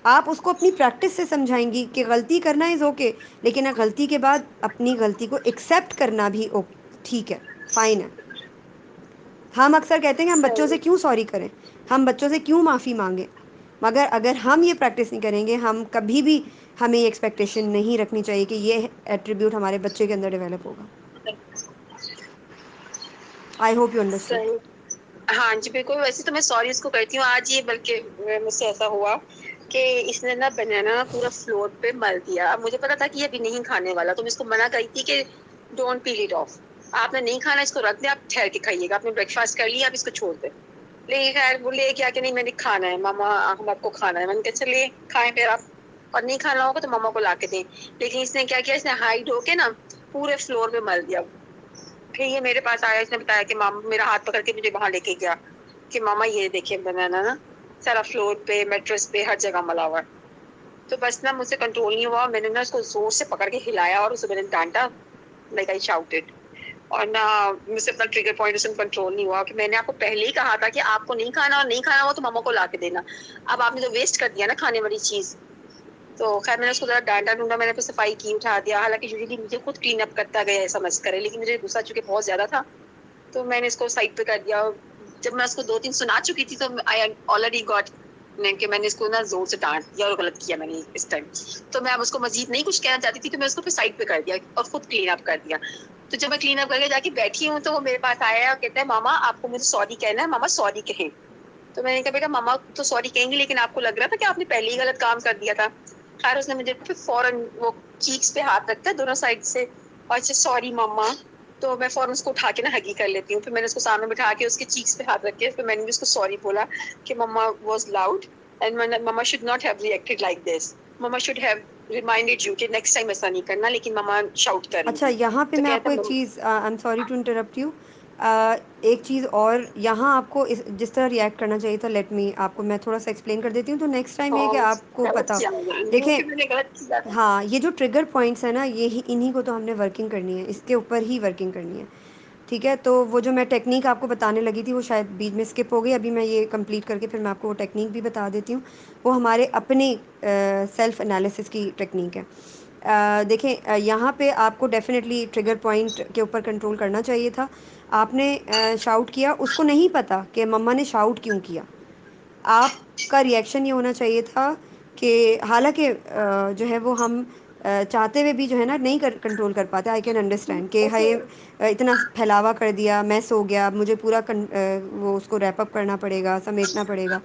آپ اس کو اپنی پریکٹس سے سمجھائیں گی کہ غلطی کرنا از اوکے, لیکن غلطی کے بعد اپنی غلطی کو ایکسیپٹ کرنا بھی ٹھیک ہے, فائن ہے. ہم اکثر کہتے ہیں کہ ہم بچوں سے صحیح کیوں سوری کریں، ہم بچوں سے کیوں معافی مانگیں، مگر اگر ہم یہ پریکٹس نہیں کریں گے، ہم کبھی بھی، ہمیں یہ ایکسپیکٹیشن نہیں رکھنی چاہیے کہ یہ ایٹریبیوٹ ہمارے بچے کے اندر ڈیولپ ہوگا. I hope you understood. صحیح. ہاں جی بالکل. ویسے تو میں سوری اس کو کرتی ہوں. آج یہ بلکہ مجھ سے ایسا ہوا کہ اس نے نا بنانا پورا فلور پہ مل دیا. اب مجھے پتا تھا کہ یہ ابھی نہیں کھانے والا، تو میں اس کو منع کری تھی کہ ڈونٹ پیل اٹ آف، آپ نے نہیں کھانا، اس کو رکھ دیں، آپ ٹھہر کے کھائیے گا، آپ نے بریک فاسٹ کر لیا، آپ اس کو چھوڑ دیں. لیکن خیر وہ لے کے آ کے نہیں، میں نے کھانا ہے ماما، احمد کو کھانا ہے. میں نے کہا چلیے کھائیں پھر آپ، اور نہیں کھانا ہوگا تو ماما کو لا کے دیں. لیکن اس نے کیا کیا، اس نے ہائڈ ہو کے نا پورے فلور پہ مل دیا. پھر یہ میرے پاس آیا، اس نے بتایا کہ ماما، میرا ہاتھ پکڑ کے مجھے وہاں لے کے گیا کہ ماما یہ دیکھیں بنانا نا سارا فلور پہ، میٹرس پہ، ہر جگہ ملا ہوا ہے. تو بس نا مجھ سے کنٹرول نہیں ہوا، میں نے نا اس کو زور سے پکڑ کے ہلایا اور اسے میں نے ڈانٹا، لائک آئی شاؤٹڈ. اور نہ مجھ سے اپنا ٹریگر پوائنٹ سے کنٹرول نہیں ہوا کہ میں نے آپ کو پہلے ہی کہا تھا کہ آپ کو نہیں کھانا، اور نہیں کھانا ہوا تو ماما کو لا کے دینا. اب آپ نے تو ویسٹ کر دیا نا کھانے والی چیز. تو خیر میں نے اس کو ذرا ڈانٹا ڈونڈا، میں نے پھر صفائی کی، اٹھا دیا. حالانکہ یوزلی مجھے خود کلین اپ کرتا گیا سمجھ کرے، لیکن مجھے غصہ چونکہ بہت زیادہ تھا تو میں نے اس کو سائڈ پہ کر دیا. جب میں اس کو 2 3 سنا چکی تھی تو آئی آلریڈی گاٹ کہ میں نے اس کو نا زور سے ڈانٹ دیا اور غلط کیا میں نے اس ٹائم. تو میں اب اس کو مزید نہیں کچھ کہنا چاہتی تھی، تو میں اس کو پھر سائڈ پہ کر دیا اور خود کلین اپ کر دیا. تو جب میں کلین اپ کر کے جا کے بیٹھی ہوں تو وہ میرے پاس آیا اور کہتا ہے ماما آپ کو مجھے سوری کہنا ہے، ماما سوری کہیں. تو میں نے کہا بیٹا ماما تو سوری کہیں گی، لیکن آپ کو لگ رہا تھا کہ آپ نے پہلے ہی غلط کام کر دیا تھا. خیر اس نے مجھے پھر فوراً وہ چیکس پہ ہاتھ رکھتا ہے دونوں سائڈ سے، اور اچھا سوری ماما. تو میں فوراً اس کو اٹھا کے نا ہگی کر لیتی ہوں. پھر میں نے اس کو سامنے بٹھا کے اس کے چیکس پہ ہاتھ رکھ کے پھر میں نے بھی اس کو سوری بولا کہ mama was loud and mama should not have reacted like this. Mama should have reminded you کہ نیکسٹ ٹائم ایسا نہیں کرنا، لیکن مما شاؤٹ کر رہی اچھا تھی. یہاں پہ تو میں آپ کو کہتا ایک چیز، I am sorry to interrupt you, ایک چیز اور یہاں آپ کو جس طرح ریئیکٹ کرنا چاہیے تھا، لیٹ می آپ کو میں تھوڑا سا ایکسپلین کر دیتی ہوں تو نیکسٹ ٹائم یہ کہ آپ کو غلط پتہ. کیا نہیں دیکھیں کہ میں نے غلط کیا تھا. ہاں یہ جو ٹریگر پوائنٹس ہیں نا، یہی انہی کو تو ہم نے ورکنگ کرنی ہے، اس کے اوپر ہی ورکنگ کرنی ہے. ٹھیک ہے. تو وہ جو میں ٹیکنیک آپ کو بتانے لگی تھی وہ شاید بیچ میں اسکپ ہو گئی. ابھی میں یہ کمپلیٹ کر کے پھر میں آپ کو وہ ٹیکنیک بھی بتا دیتی ہوں. وہ ہمارے اپنے سیلف انالیسس کی ٹیکنیک ہے. دیکھیں یہاں پہ آپ کو ڈیفینیٹلی ٹریگر پوائنٹ کے اوپر کنٹرول کرنا چاہیے تھا. آپ نے شاؤٹ کیا، اس کو نہیں پتہ کہ مما نے شاؤٹ کیوں کیا. آپ کا ریئیکشن یہ ہونا چاہیے تھا کہ حالانکہ جو ہے وہ ہم چاہتے ہوئے بھی جو ہے نا نہیں کنٹرول کر پاتے. آئی کین انڈرسٹینڈ کہ ہائے اتنا پھیلاوا کر دیا، میس ہو گیا، مجھے پورا وہ اس کو ریپ اپ کرنا پڑے گا، سمیٹنا پڑے گا،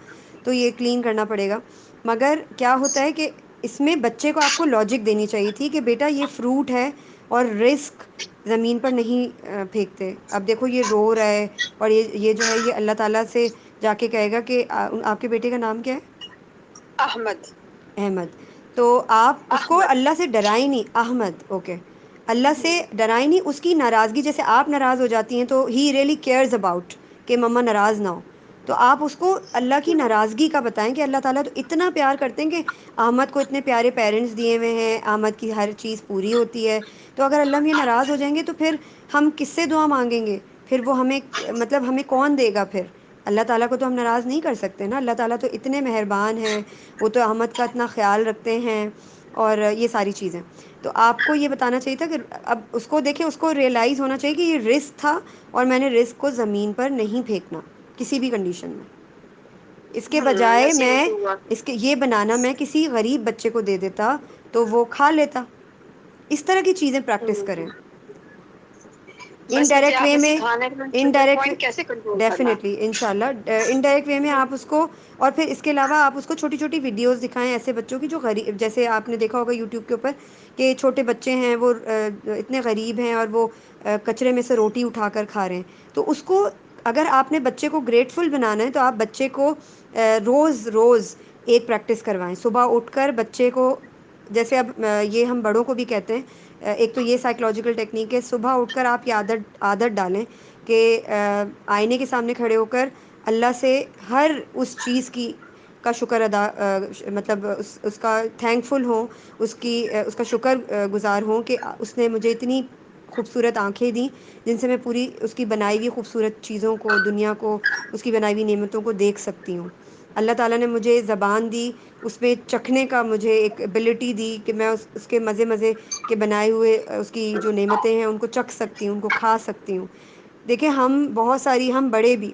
تو یہ کلین کرنا پڑے گا. مگر کیا ہوتا ہے کہ اس میں بچے کو آپ کو لاجک دینی چاہیے تھی کہ بیٹا یہ فروٹ ہے اور رسک زمین پر نہیں پھینکتے. اب دیکھو یہ رو رہا ہے اور یہ جو ہے یہ اللہ تعالیٰ سے جا کے کہے گا کہ آپ کے بیٹے کا نام کیا ہے؟ احمد. احمد. تو آپ اس کو احمد. اللہ سے ڈرائیں نہیں. احمد. اوکے. اللہ سے ڈرائیں نہیں. اس کی ناراضگی جیسے آپ ناراض ہو جاتی ہیں تو ہی ریئلی کیئرز اباؤٹ کہ مما ناراض نہ ہو. تو آپ اس کو اللہ کی ناراضگی کا بتائیں کہ اللہ تعالیٰ تو اتنا پیار کرتے ہیں کہ احمد کو اتنے پیارے پیرنٹس دیے ہوئے ہیں، احمد کی ہر چیز پوری ہوتی ہے. تو اگر اللہ میں ناراض ہو جائیں گے تو پھر ہم کس سے دعا مانگیں گے؟ پھر وہ ہمیں مطلب ہمیں کون دے گا پھر؟ اللہ تعالیٰ کو تو ہم ناراض نہیں کر سکتے نا. اللہ تعالیٰ تو اتنے مہربان ہیں، وہ تو احمد کا اتنا خیال رکھتے ہیں اور یہ ساری چیزیں. تو آپ کو یہ بتانا چاہیے تھا کہ اب اس کو دیکھیں، اس کو ریئلائز ہونا چاہیے کہ یہ رسک تھا اور میں نے رسک کو زمین پر نہیں پھینکنا کسی بھی کنڈیشن میں. اس کے بجائے بس یہی میں تو ہوا. اس کے یہ بنانا میں کسی غریب بچے کو دے دیتا تو وہ کھا لیتا. اس طرح کی چیزیں پریکٹس کریں بس مجھے انڈائریکٹ آپ وے نے میں. سکھانا ہے کہ میں ٹریگر انڈائریکٹ پوائنٹ کیسے کنٹرول کرنا. ڈیفینیٹلی انشاء اللہ انڈائریکٹ وے میں آپ اس کو، اور پھر اس کے علاوہ آپ اس کو چھوٹی چھوٹی ویڈیوز دکھائیں ایسے بچوں کی جو غریب، جیسے آپ نے دیکھا ہوگا یوٹیوب کے اوپر کہ چھوٹے بچے ہیں وہ اتنے غریب ہیں اور وہ کچرے میں سے روٹی اٹھا کر کھا رہے ہیں. تو اس کو اگر آپ نے بچے کو گریٹفل بنانا ہے تو آپ بچے کو روز روز ایک پریکٹس کروائیں. صبح اٹھ کر بچے کو، جیسے اب یہ ہم بڑوں کو بھی کہتے ہیں، ایک تو یہ سائیکلوجیکل ٹیکنیک ہے، صبح اٹھ کر آپ یہ عادت ڈالیں کہ آئینے کے سامنے کھڑے ہو کر اللہ سے ہر اس چیز کی کا شکر ادا، مطلب اس کا تھینک فل ہوں، اس کا شکر گزار ہوں کہ اس نے مجھے اتنی خوبصورت آنکھیں دیں جن سے میں پوری اس کی بنائی ہوئی خوبصورت چیزوں کو، دنیا کو، اس کی بنائی ہوئی نعمتوں کو دیکھ سکتی ہوں. اللہ تعالیٰ نے مجھے زبان دی، اس میں چکھنے کا مجھے ایک ایبلٹی دی کہ میں اس کے مزے مزے کے بنائے ہوئے اس کی جو نعمتیں ہیں ان کو چکھ سکتی ہوں، ان کو کھا سکتی ہوں. دیکھیں ہم بہت ساری، ہم بڑے بھی،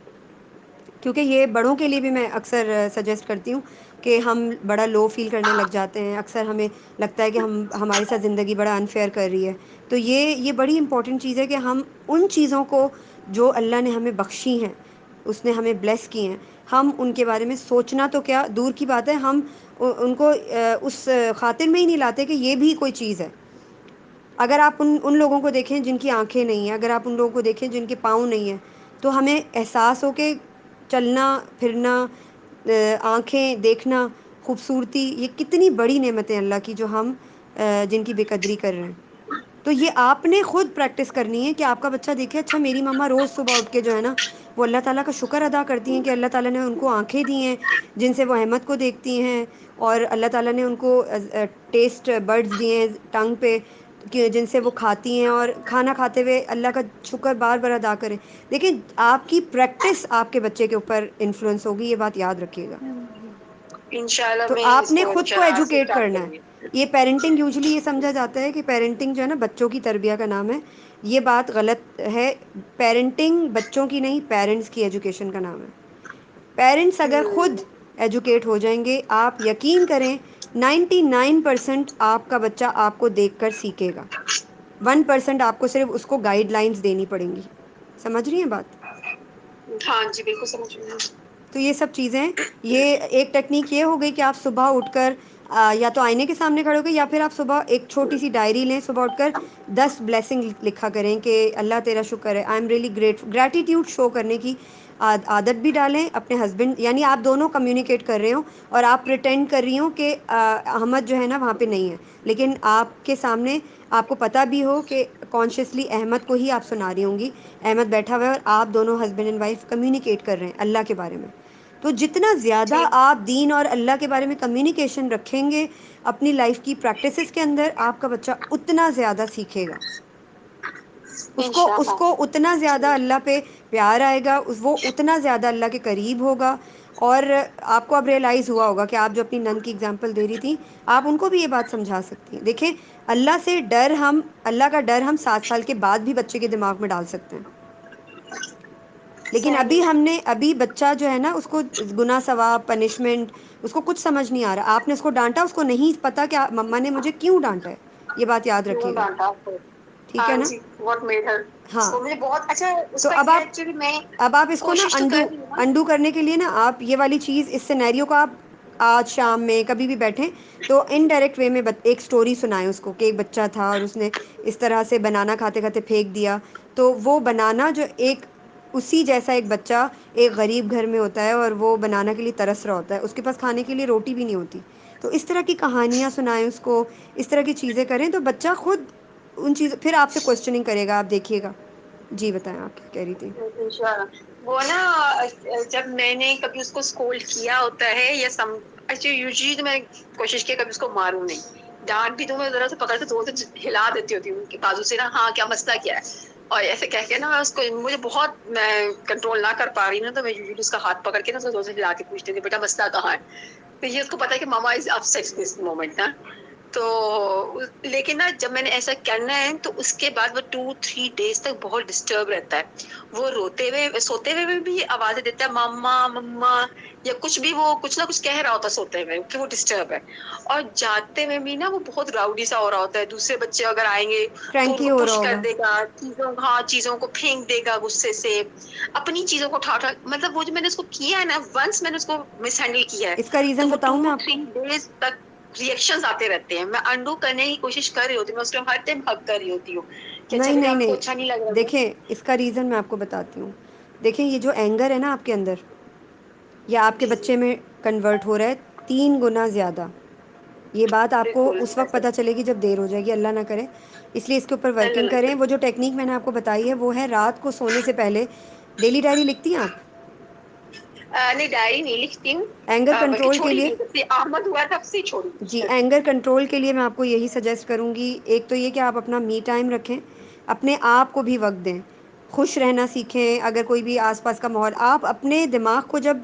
کیونکہ یہ بڑوں کے لیے بھی میں اکثر سجیسٹ کرتی ہوں کہ ہم بڑا لو فیل کرنے لگ جاتے ہیں، اکثر ہمیں لگتا ہے کہ ہمارے ساتھ زندگی بڑا انفیئر کر رہی ہے. تو یہ بڑی امپورٹنٹ چیز ہے کہ ہم ان چیزوں کو جو اللہ نے ہمیں بخشی ہیں، اس نے ہمیں بلیس کی ہیں، ہم ان کے بارے میں سوچنا تو کیا دور کی بات ہے، ہم ان کو اس خاطر میں ہی نہیں لاتے کہ یہ بھی کوئی چیز ہے. اگر آپ ان لوگوں کو دیکھیں جن کی آنکھیں نہیں ہیں، اگر آپ ان لوگوں کو دیکھیں جن کے پاؤں نہیں ہیں، تو ہمیں احساس ہو کہ چلنا پھرنا، آنکھیں دیکھنا، خوبصورتی، یہ کتنی بڑی نعمتیں اللہ کی جو ہم جن کی بے قدری کر رہے ہیں. تو یہ آپ نے خود پریکٹس کرنی ہے کہ آپ کا بچہ دیکھے اچھا میری ماما روز صبح اٹھ کے جو ہے نا وہ اللہ تعالیٰ کا شکر ادا کرتی ہیں کہ اللہ تعالیٰ نے ان کو آنکھیں دی ہیں جن سے وہ احمد کو دیکھتی ہیں، اور اللہ تعالیٰ نے ان کو ٹیسٹ برڈز دیے ہیں ٹنگ پہ کہ جن سے وہ کھاتی ہیں، اور کھانا کھاتے ہوئے اللہ کا شکر بار بار ادا کریں. دیکھیں آپ کی پریکٹس آپ کے بچے کے اوپر انفلوئنس ہوگی، یہ بات یاد رکھیے گا. انشاءاللہ تو میں آپ اس نے کو خود کو انشاءاللہ آج سے ایجوکیٹ اسٹارٹ کرنا کروں گی. ہے. یہ پیرنٹنگ یوزلی یہ سمجھا جاتا ہے کہ پیرنٹنگ جو ہے نا بچوں کی تربیہ کا نام ہے. یہ بات غلط ہے. پیرنٹنگ بچوں کی نہیں، پیرنٹس کی ایجوکیشن کا نام ہے. پیرنٹس اگر خود ایجوکیٹ ہو جائیں گے، آپ یقین کریں 99% آپ کا بچہ آپ کو دیکھ کر سیکھے گا. 1% آپ کو صرف اس کو گائیڈ لائنس دینی پڑیں گی. سمجھ رہی ہیں بات؟ ہاں جی بالکل سمجھ رہی ہوں. تو یہ سب چیزیں، یہ ایک ٹیکنیک یہ ہو گئی کہ آپ صبح اٹھ کر یا تو آئینے کے سامنے کھڑے ہو گے، یا پھر آپ صبح ایک چھوٹی سی ڈائری لیں، صبح اٹھ کر 10 بلیسنگ لکھا کریں کہ اللہ تیرا شکر ہے، آئی ایم ریئلی گریٹیٹیوڈ شو کرنے کی عادت بھی ڈالیں اپنے ہسبینڈ، یعنی آپ دونوں کمیونیکیٹ کر رہے ہوں اور آپ پریٹینڈ کر رہی ہوں کہ احمد جو ہے نا وہاں پہ نہیں ہے، لیکن آپ کے سامنے آپ کو پتہ بھی ہو کہ کانشیسلی احمد کو ہی آپ سنا رہی ہوں گی. احمد بیٹھا ہوا ہے اور آپ دونوں ہسبینڈ اینڈ وائف کمیونیکیٹ کر رہے ہیں اللہ کے بارے میں. تو جتنا زیادہ ٹھیک. آپ دین اور اللہ کے بارے میں کمیونیکیشن رکھیں گے اپنی لائف کی پریکٹسز کے اندر، آپ کا بچہ اتنا زیادہ سیکھے گا. اس کو انشاءاللہ. اتنا زیادہ ٹھیک. اللہ پہ پیار آئے گا، وہ اتنا زیادہ اللہ کے قریب ہوگا. اور آپ کو اب ریئلائز ہوا ہوگا کہ آپ جو اپنی نند کی اگزامپل دے رہی تھی، آپ ان کو بھی یہ بات سمجھا سکتی ہیں. دیکھیں اللہ کا ڈر ہم 7 سال کے بعد بھی بچے کے دماغ میں ڈال سکتے ہیں. لیکن صحیح. ابھی بچہ جو ہے نا اس کو گناہ ثواب پنشمنٹ اس کو کچھ سمجھ نہیں آ رہا. آپ نے اس کو ڈانٹا، اس کو نہیں پتا کہ مما نے مجھے کیوں ڈانٹا ہے. یہ بات یاد کیوں رکھیے گا. ڈانٹا آپ کو؟ ٹھیک ہے ہاں نا؟ جی واٹ میڈ ہر. ہاں. سو مجھے بہت اچھا اس تو کا یہ ایکچولی میں اب آپ اس کو نا کوشش تو کر رہی ہوں نا. انڈو کرنے کے لیے نا آپ یہ والی چیز، اس سینیریو کو آپ آج شام میں کبھی بھی بیٹھیں تو انڈائریکٹ وے میں ایک سٹوری سنائیں اس کو کہ ایک بچہ تھا اور اس نے اس طرح سے بنانا کھاتے کھاتے پھینک دیا. تو وہ بنانا جو اسی جیسا ایک بچہ ایک غریب گھر میں ہوتا ہے اور وہ بنانا کے لیے ترس رہا ہوتا ہے، اس کے پاس کھانے کے لیے روٹی بھی نہیں ہوتی. تو اس طرح کی کہانیاں سنائیں اس کو، اس طرح کی چیزیں کریں تو بچہ خود ان چیزوں، پھر آپ سے کوشچننگ کرے گا. آپ دیکھیے گا. جی بتائیں آپ کیا کہہ رہی تھی؟ انشاءاللہ وہ نا جب میں نے کبھی اس کو اسکولڈ کیا ہوتا ہے یا اچھا یوزلی تو میں کوشش کیا کبھی اس کو ماروں نہیں. ڈانٹ بھی تو میں ذرا سے پکڑ کے زور سے ہلا دیتی ہوتی ہوں کہ بازو سے نا، ہاں کیا مسئلہ کیا ہے، اور ایسے کہہ کے نا میں اس کو، مجھے بہت میں کنٹرول نہ کر پا رہی نا تو میں یوزلی اس کا ہاتھ پکڑ کے نا زور سے ہلا کے پوچھتی ہوں بیٹا مسئلہ کہاں ہے. تو یہ اس کو پتا ہے کہ ماما از اپسیٹ دس مومنٹ نا. تو لیکن نا جب میں نے ایسا کرنا ہے تو اس کے بعد وہ 2-3 days تک بہت ڈسٹرب رہتا ہے. وہ روتے ہوئے سوتے ہوئے بھی آوازیں دیتا ہے ماما مما، یا کچھ بھی وہ کچھ نہ کچھ کہہ رہا ہوتا ہے سوتے ہوئے کہ وہ ڈسٹرب ہے. اور جاگتے ہوئے بھی نا وہ بہت راؤڈی سا ہو رہا ہوتا ہے. دوسرے بچے اگر آئیں گے تو ان فرینکی کو ہو رہا پش کر ہوگا. دے گا، چیزوں کو پھینک دے گا غصے سے، اپنی چیزوں کو اٹھا مطلب وہ جو میں نے اس کو کیا ہے نا، ونس میں نے اس کو مس ہینڈل کیا ہے اس کا تو ریزن وہ بتاؤں ٹو میں آپ تھری کو؟ ڈیز تک ریئیکشنز آتے رہتے ہیں. میں انڈو کرنے کی کوشش کر رہی ہوتی ہوں، میں اس ٹائم ہر ٹائم ہگ کر رہی ہوتی ہوں کہ اچھا نہیں بیٹا نہیں آپ کو نہیں، اچھا نہیں لگ رہا نا. دیکھیں اس کا ریزن میں آپ کو بتاتی ہوں. دیکھیں یہ جو اینگر ہے نا آپ کے اندر، یہ آپ کے جی جی بچے میں کنورٹ ہو رہا ہے 3 گنا زیادہ. یہ بات آپ کو بالکل اس وقت ایسے پتہ چلے گی جب دیر ہو جائے گی، اللہ نہ کرے. اس لیے اس کے اوپر ورکنگ کریں. وہ جو ٹیکنیک میں نے آپ کو بتائی ہے وہ ہے رات کو سونے سے پہلے ڈیلی ڈائری لکھتی ہیں آپ؟ نہیں ڈائری نہیں لکھتی ہوں، اینگر بلکہ کنٹرول کے چھوڑی لیے، بھی جب سے احمد ہوا تب سے چھوڑی. جی اینگر کنٹرول کے لیے میں آپ کو یہی سجیسٹ کروں گی. ایک تو یہ کہ آپ اپنا می ٹائم رکھیں، اپنے آپ کو بھی وقت دیں، خوش رہنا سیکھیں. اگر کوئی بھی آس پاس کا ماحول، آپ اپنے دماغ کو جب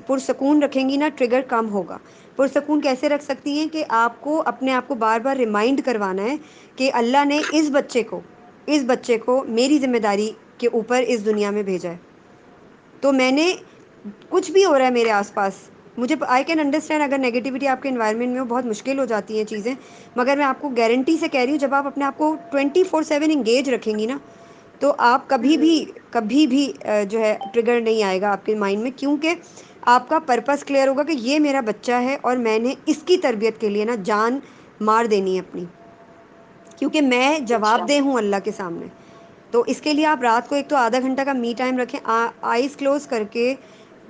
پرسکون رکھیں گی نا ٹریگر کم ہوگا. پرسکون کیسے رکھ سکتی ہیں کہ آپ کو اپنے آپ کو بار ریمائنڈ کروانا ہے کہ اللہ نے اس بچے کو میری ذمہ داری کے اوپر اس دنیا میں بھیجا ہے. تو میں نے کچھ بھی ہو رہا ہے میرے آس پاس، مجھے آئی کین انڈرسٹینڈ اگر نیگیٹیوٹی آپ کے انوائرمنٹ میں ہو، بہت مشکل ہو جاتی ہیں چیزیں، مگر میں آپ کو گارنٹی سے کہہ رہی ہوں جب آپ اپنے آپ کو 24/7 انگیج رکھیں گی نا، تو آپ کبھی بھی جو ہے ٹریگر نہیں آئے گا آپ کے مائنڈ میں، کیونکہ آپ کا پرپس کلیئر ہوگا کہ یہ میرا بچہ ہے اور میں نے اس کی تربیت کے لیے نا جان مار دینی ہے اپنی، کیونکہ میں اچھا جواب دہ ہوں اللہ کے سامنے. تو اس کے لیے آپ رات کو ایک تو آدھا گھنٹہ کا می ٹائم رکھیں، آئیز کلوز کر کے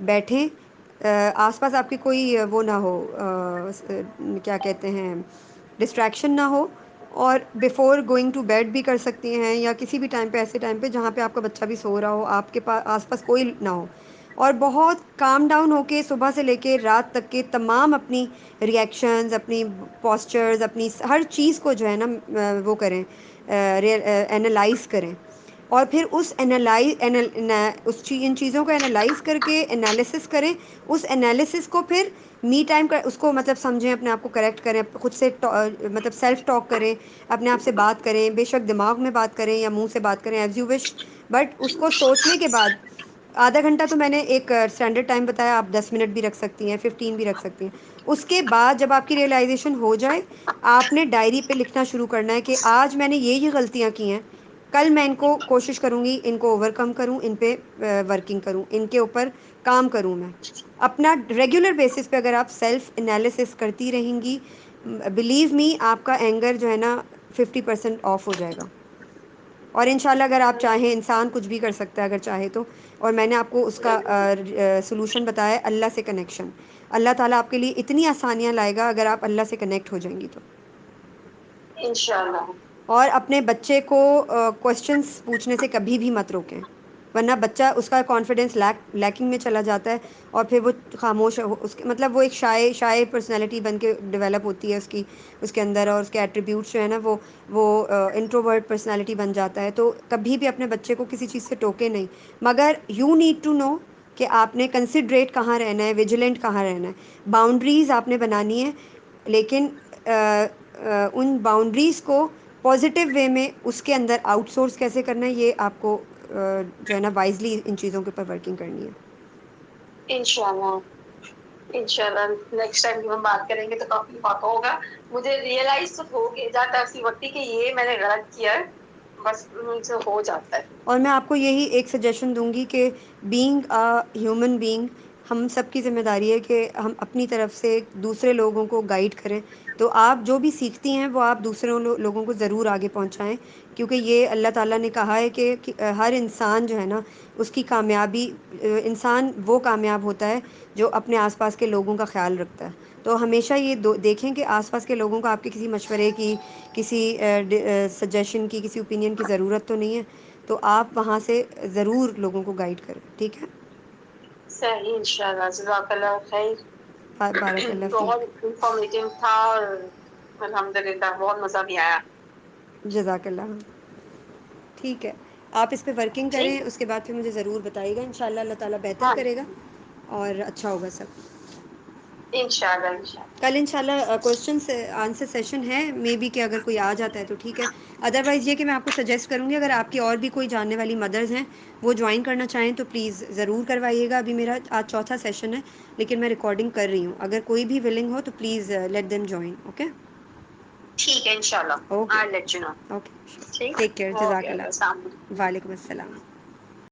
بیٹھیں، آس پاس آپ کی کوئی وہ نہ ہو، کیا کہتے ہیں، ڈسٹریکشن نہ ہو، اور بیفور گوئنگ ٹو بیڈ بھی کر سکتی ہیں، یا کسی بھی ٹائم پہ، ایسے ٹائم پہ جہاں پہ آپ کا بچہ بھی سو رہا ہو، آپ کے پاس آس پاس کوئی نہ ہو، اور بہت کام ڈاؤن ہو کے صبح سے لے کے رات تک کے تمام اپنی ریئیکشنز، اپنی پوسچرز، اپنی ہر چیز کو جو ہے نا وہ کریں، انالائز کریں، اور پھر ان چیزوں کو انالائز کر کے انالیسس کریں، اس انالیسس کو پھر می ٹائم کا اس کو مطلب سمجھیں، اپنے آپ کو کریکٹ کریں، خود سے مطلب سیلف ٹاک کریں، اپنے آپ سے بات کریں، بے شک دماغ میں بات کریں یا منہ سے بات کریں، ایز یو وش، بٹ اس کو سوچنے کے بعد آدھا گھنٹہ تو میں نے ایک اسٹینڈرڈ ٹائم بتایا، آپ 10 منٹ بھی رکھ سکتی ہیں، 15 بھی رکھ سکتی ہیں. اس کے بعد جب آپ کی ریئلائزیشن ہو جائے، آپ نے ڈائری پہ لکھنا شروع کرنا ہے کہ آج میں نے یہ غلطیاں کی ہیں، کل میں ان کو کوشش کروں گی ان کو اوور کم کروں، ان پہ ورکنگ کروں، ان کے اوپر کام کروں. میں اپنا ریگولر بیسس پہ اگر آپ سیلف انالیسس کرتی رہیں گی، بلیو می آپ کا اینگر جو ہے نا 50% آف ہو جائے گا. اور انشاءاللہ اگر آپ چاہیں، انسان کچھ بھی کر سکتا ہے اگر چاہے تو. اور میں نے آپ کو اس کا سلوشن بتایا ہے، اللہ سے کنیکشن. اللہ تعالیٰ آپ کے لیے اتنی آسانیاں لائے گا اگر آپ اللہ سے کنیکٹ ہو جائیں گی تو. انشاءاللہ. اور اپنے بچے کو کوشچنس پوچھنے سے کبھی بھی مت روکیں، ورنہ بچہ اس کا کانفیڈینس لیکنگ میں چلا جاتا ہے، اور پھر وہ خاموش اس کے مطلب وہ ایک شائع پرسنالٹی بن کے ڈیولپ ہوتی ہے اس کے اندر، اور اس کے ایٹریبیوٹس جو ہے نا وہ انٹروورٹ پرسنالٹی بن جاتا ہے. تو کبھی بھی اپنے بچے کو کسی چیز سے ٹوکے نہیں، مگر یو نیڈ ٹو نو کہ آپ نے کنسیڈریٹ کہاں رہنا ہے، ویجیلنٹ کہاں رہنا ہے، باؤنڈریز آپ نے بنانی ہے، لیکن ان باؤنڈریز کو پازیٹیو وے میں اس کے اندر آؤٹ سورس کیسے کرنا ہے، یہ آپ کو جو ہے نا وائزلی ان چیزوں کے اوپر ورکنگ کرنی ہے. انشاءاللہ. انشاءاللہ نیکسٹ ٹائم جب ہم بات کریں گے تو کافی بات ہوگا. مجھے ریئلائز تو ہو گیا جاتا ہے اسی وقت کہ یہ میں نے غلط کیا ہے، بس مجھ سے ہو جاتا ہے. اور میں آپ کو یہی ایک سجیشن دوں گی کہ بینگ ہیومن بینگ، ہم سب کی ذمہ داری ہے کہ ہم اپنی طرف سے دوسرے لوگوں کو گائیڈ کریں. تو آپ جو بھی سیکھتی ہیں وہ آپ دوسروں لوگوں کو ضرور آگے پہنچائیں، کیونکہ یہ اللہ تعالیٰ نے کہا ہے کہ ہر انسان جو ہے نا اس کی کامیابی، انسان وہ کامیاب ہوتا ہے جو اپنے آس پاس کے لوگوں کا خیال رکھتا ہے. تو ہمیشہ یہ دیکھیں کہ آس پاس کے لوگوں کو آپ کے کسی مشورے کی، کسی سجیشن کی، کسی اوپینین کی ضرورت تو نہیں ہے، تو آپ وہاں سے ضرور لوگوں کو گائیڈ کریں. ٹھیک ہے؟ صحیح. انشاءاللہ. جزاک اللہ خیر. بارک اللہ بہت فیک. انفارمیٹیو تھا، اور الحمدللہ بہت مزہ بھی آیا. جزاک اللہ. ٹھیک ہے، آپ اس پہ ورکنگ ٹھیک. کریں، اس کے بعد پھر مجھے ضرور بتائیے گا. انشاءاللہ اللہ تعالیٰ بہتر ہاں کرے گا اور اچھا ہوگا سب. انشاءاللہ. انشاءاللہ. کل انشاءاللہ کوشچن آنسر سیشن ہے، مے بی کہ اگر کوئی آ جاتا ہے تو ٹھیک ہے، ادروائز یہ کہ میں آپ کو سجیسٹ کروں گی اگر آپ کی اور بھی کوئی جاننے والی مدرز ہیں وہ جوائن کرنا چاہیں تو پلیز ضرور کروائیے گا. ابھی میرا آج چوتھا سیشن ہے، لیکن میں ریکارڈنگ کر رہی ہوں، اگر کوئی بھی ولنگ ہو تو please let them join. Okay? ٹھیک ہے. انشاءاللہ. Okay. I'll let you know. Okay. ٹھیک. Take care. جزاک اوکے. اللہ. السلام علیکم. وعلیکم السلام.